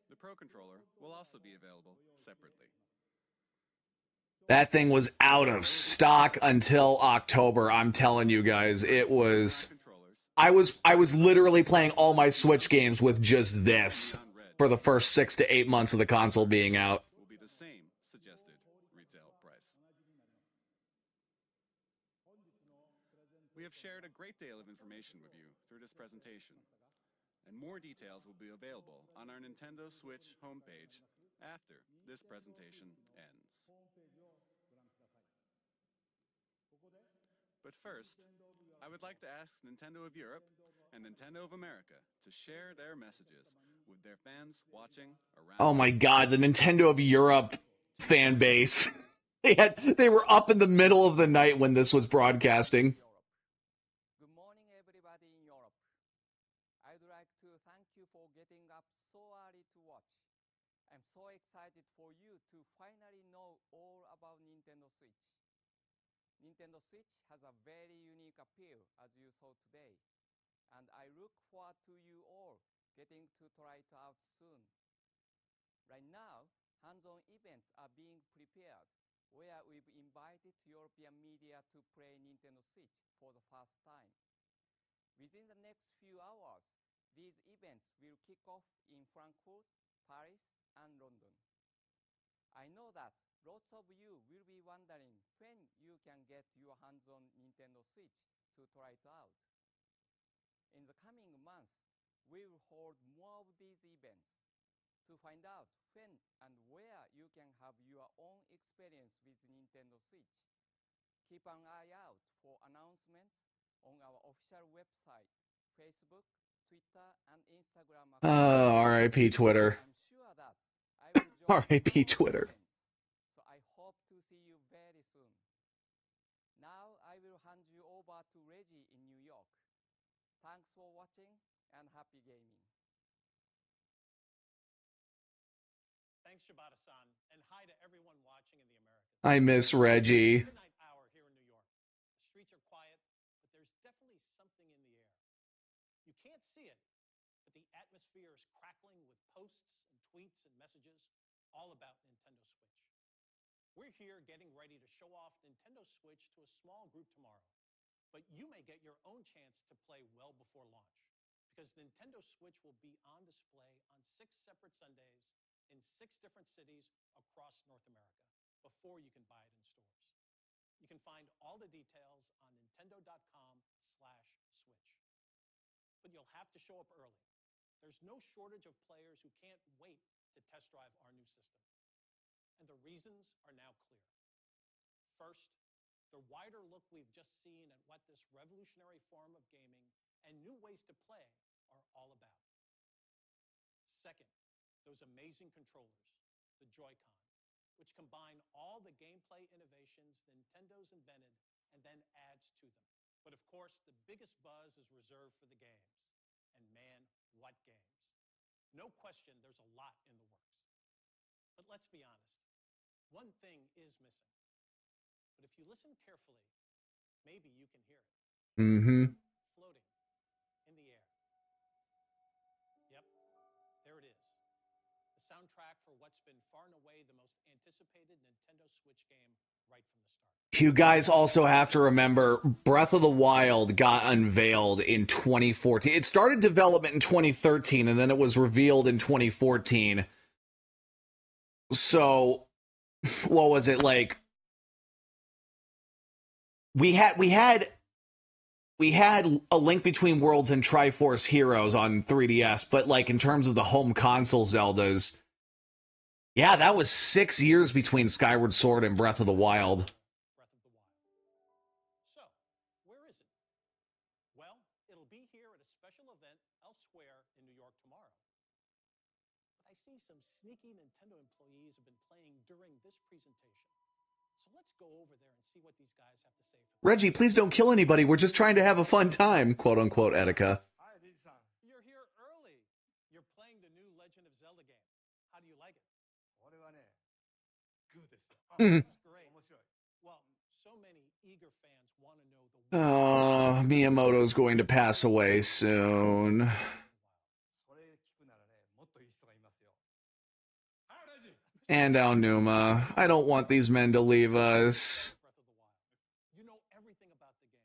The Pro Controller will also be available separately. That thing was out of stock until October. I'm telling you guys, it was... I was literally playing all my Switch games with just this for the first 6 to 8 months of the console being out. Will be the same suggested retail price. We have shared a great deal of information with you through this presentation, and more details will be available on our Nintendo Switch homepage after this presentation ends. But first, I would like to ask Nintendo of Europe and Nintendo of America to share their messages with their fans watching around. Oh my god, the Nintendo of Europe fan base. They were up in the middle of the night when this was broadcasting. Good morning, everybody in Europe. I'd like to thank you for getting up so early to watch. I'm so excited for you to finally know all about Nintendo Switch. Nintendo Switch has a very unique appeal, as you saw today, and I look forward to you all getting to try it out soon. Right now, hands-on events are being prepared, where we've invited European media to play Nintendo Switch for the first time. Within the next few hours, these events will kick off in Frankfurt, Paris, and London. I know that lots of you will be wondering when you can get your hands on Nintendo Switch to try it out. In the coming months, we will hold more of these events. To find out when and where you can have your own experience with Nintendo Switch, keep an eye out for announcements on our official website, Facebook, Twitter, and Instagram accounts. R.I.P. Twitter. I'm sure that I will join R.I.P. all Twitter. events, so I hope to see you very soon. Now I will hand you over to Reggie in New York. Thanks for watching and happy gaming. Thanks, Shibata-san, and hi to everyone watching in the Americas. I miss Reggie. Midnight hour here in New York. The streets are quiet, but there's definitely something in the air. You can't see it, but the atmosphere is crackling with posts and tweets and messages all about Nintendo Switch. We're here getting ready to show off Nintendo Switch to a small group tomorrow, but you may get your own chance to play well before launch, because Nintendo Switch will be on display on 6 separate Sundays in 6 different cities across North America before you can buy it in stores. You can find all the details on nintendo.com/switch. But you'll have to show up early. There's no shortage of players who can't wait to test drive our new system. And the reasons are now clear. First, the wider look we've just seen at what this revolutionary form of gaming and new ways to play are all about. Second, those amazing controllers, the Joy-Con, which combine all the gameplay innovations Nintendo's invented and then adds to them. But of course, the biggest buzz is reserved for the games. And man, what games. No question, there's a lot in the works. But let's be honest, one thing is missing. But if you listen carefully, maybe you can hear it. Floating in the air. Yep, there it is. The soundtrack for what's been far and away the most anticipated Nintendo Switch game right from the start. You guys also have to remember Breath of the Wild got unveiled in 2014. It started development in 2013 and then it was revealed in 2014. So, what was it like? We had A Link Between Worlds and Triforce Heroes on 3DS, but like in terms of the home console Zeldas, yeah, that was 6 years between Skyward Sword and Breath of the Wild. Breath of the Wild. So, where is it? Well, it'll be here at a special event elsewhere in New York tomorrow. But I see some sneaky Nintendo employees have been playing during this presentation. So let's go over there and see what these guys have to say. Reggie, please don't kill anybody. We're just trying to have a fun time, quote unquote, Etika. Hi, Reggie-san. You're here early. You're playing the new Legend of Zelda game. How do you like it? Good. That's great. Well, so many eager fans want to know the Miyamoto's going to pass away soon. And Aonuma. I don't want these men to leave us. You know everything about the game.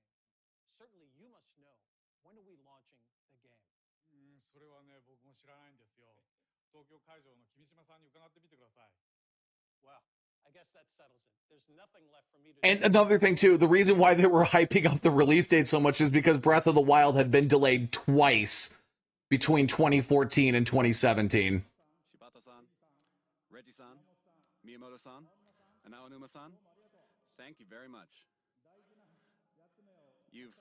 Certainly you must know. When are we launching the game? Well, I guess that settles it. There's nothing left for me to And another thing, too, the reason why they were hyping up the release date so much is because Breath of the Wild had been delayed twice between 2014 and 2017. Shibata-san, Reggie-san, Miyamoto-san, and Aonuma-san, thank you very much. You've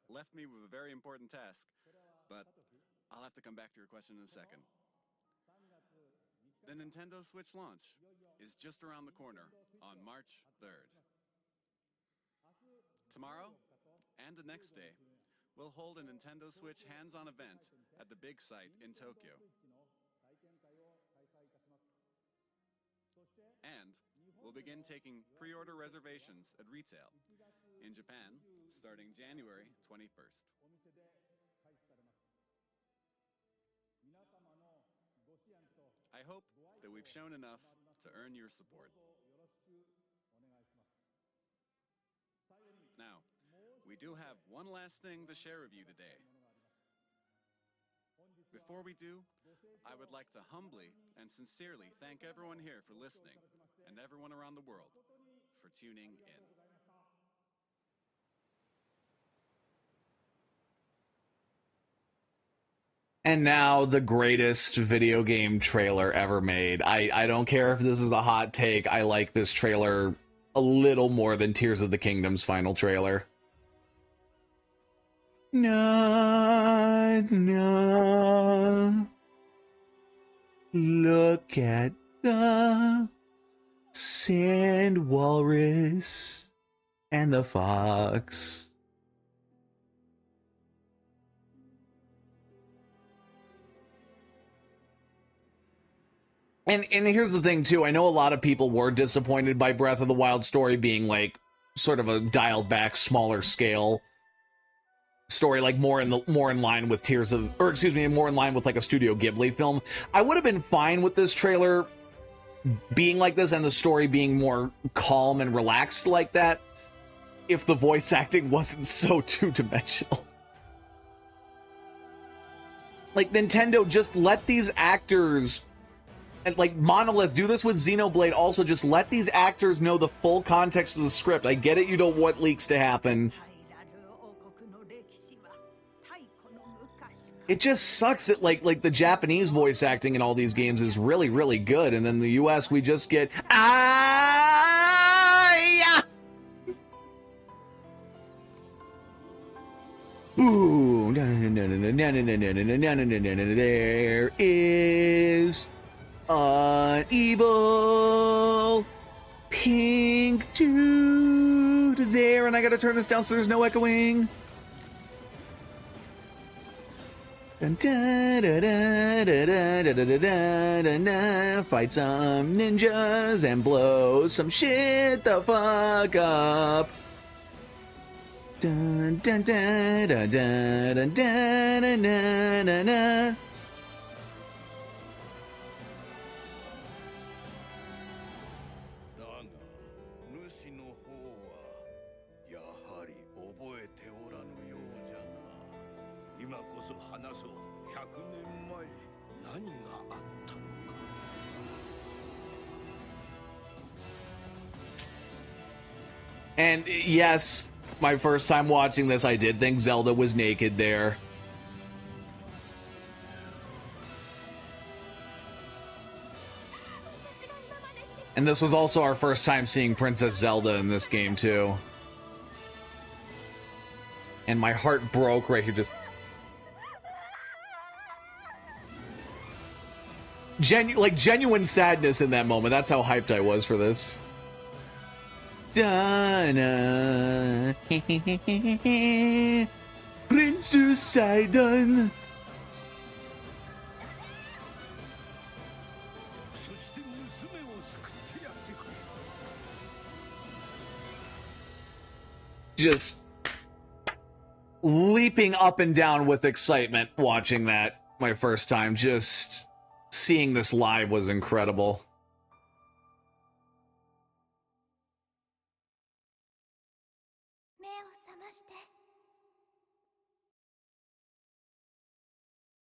left me with a very important task, but I'll have to come back to your question in a second. The Nintendo Switch launch is just around the corner on March 3rd. Tomorrow and the next day, we'll hold a Nintendo Switch hands-on event at the big site in Tokyo. And we'll begin taking pre-order reservations at retail in Japan starting January 21st. I hope that we've shown enough to earn your support. Now, we do have one last thing to share with you today. Before we do, I would like to humbly and sincerely thank everyone here for listening and everyone around the world for tuning in. And now the greatest video game trailer ever made. I don't care if this is a hot take. I like this trailer a little more than Tears of the Kingdom's final trailer. No. Look at the sand walrus and the fox. And here's the thing, too. I know a lot of people were disappointed by Breath of the Wild story being, like, sort of a dialed-back, smaller scale story, like more in line with more in line with, like, a Studio Ghibli film. I would have been fine with this trailer being like this and the story being more calm and relaxed like that if the voice acting wasn't so two-dimensional. Like, Nintendo, just let these actors... And, like, Monolith, do this with Xenoblade also. Just let these actors know the full context of the script. I get it, you don't want leaks to happen. It just sucks that, like the Japanese voice acting in all these games is really, really good. And then the US, we just get... Ooh. There is... an evil pink dude there, and I gotta turn this down so there's no echoing. Fight some ninjas and blow some shit the fuck up. Dun dun dun dun dun dun dun dun dun. And yes, my first time watching this, I did think Zelda was naked there. And this was also our first time seeing Princess Zelda in this game, too. And my heart broke right here, just... genuine sadness in that moment. That's how hyped I was for this. Dana, Princess Sidon. Just leaping up and down with excitement watching that my first time. Just seeing this live was incredible.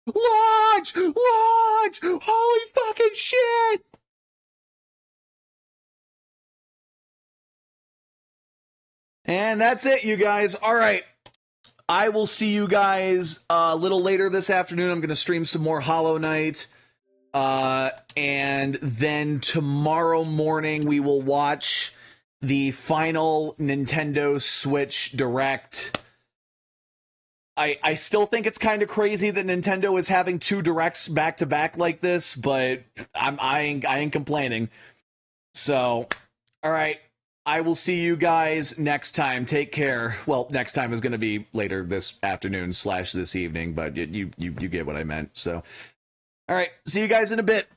Launch! Launch! Holy fucking shit! And that's it, you guys. All right. I will see you guys a little later this afternoon. I'm going to stream some more Hollow Knight. And then tomorrow morning, we will watch the final Nintendo Switch Direct. I still think it's kind of crazy that Nintendo is having 2 Directs back-to-back like this, but I ain't complaining. So, all right. I will see you guys next time. Take care. Well, next time is going to be later this afternoon / this evening, but you get what I meant. So, all right. See you guys in a bit.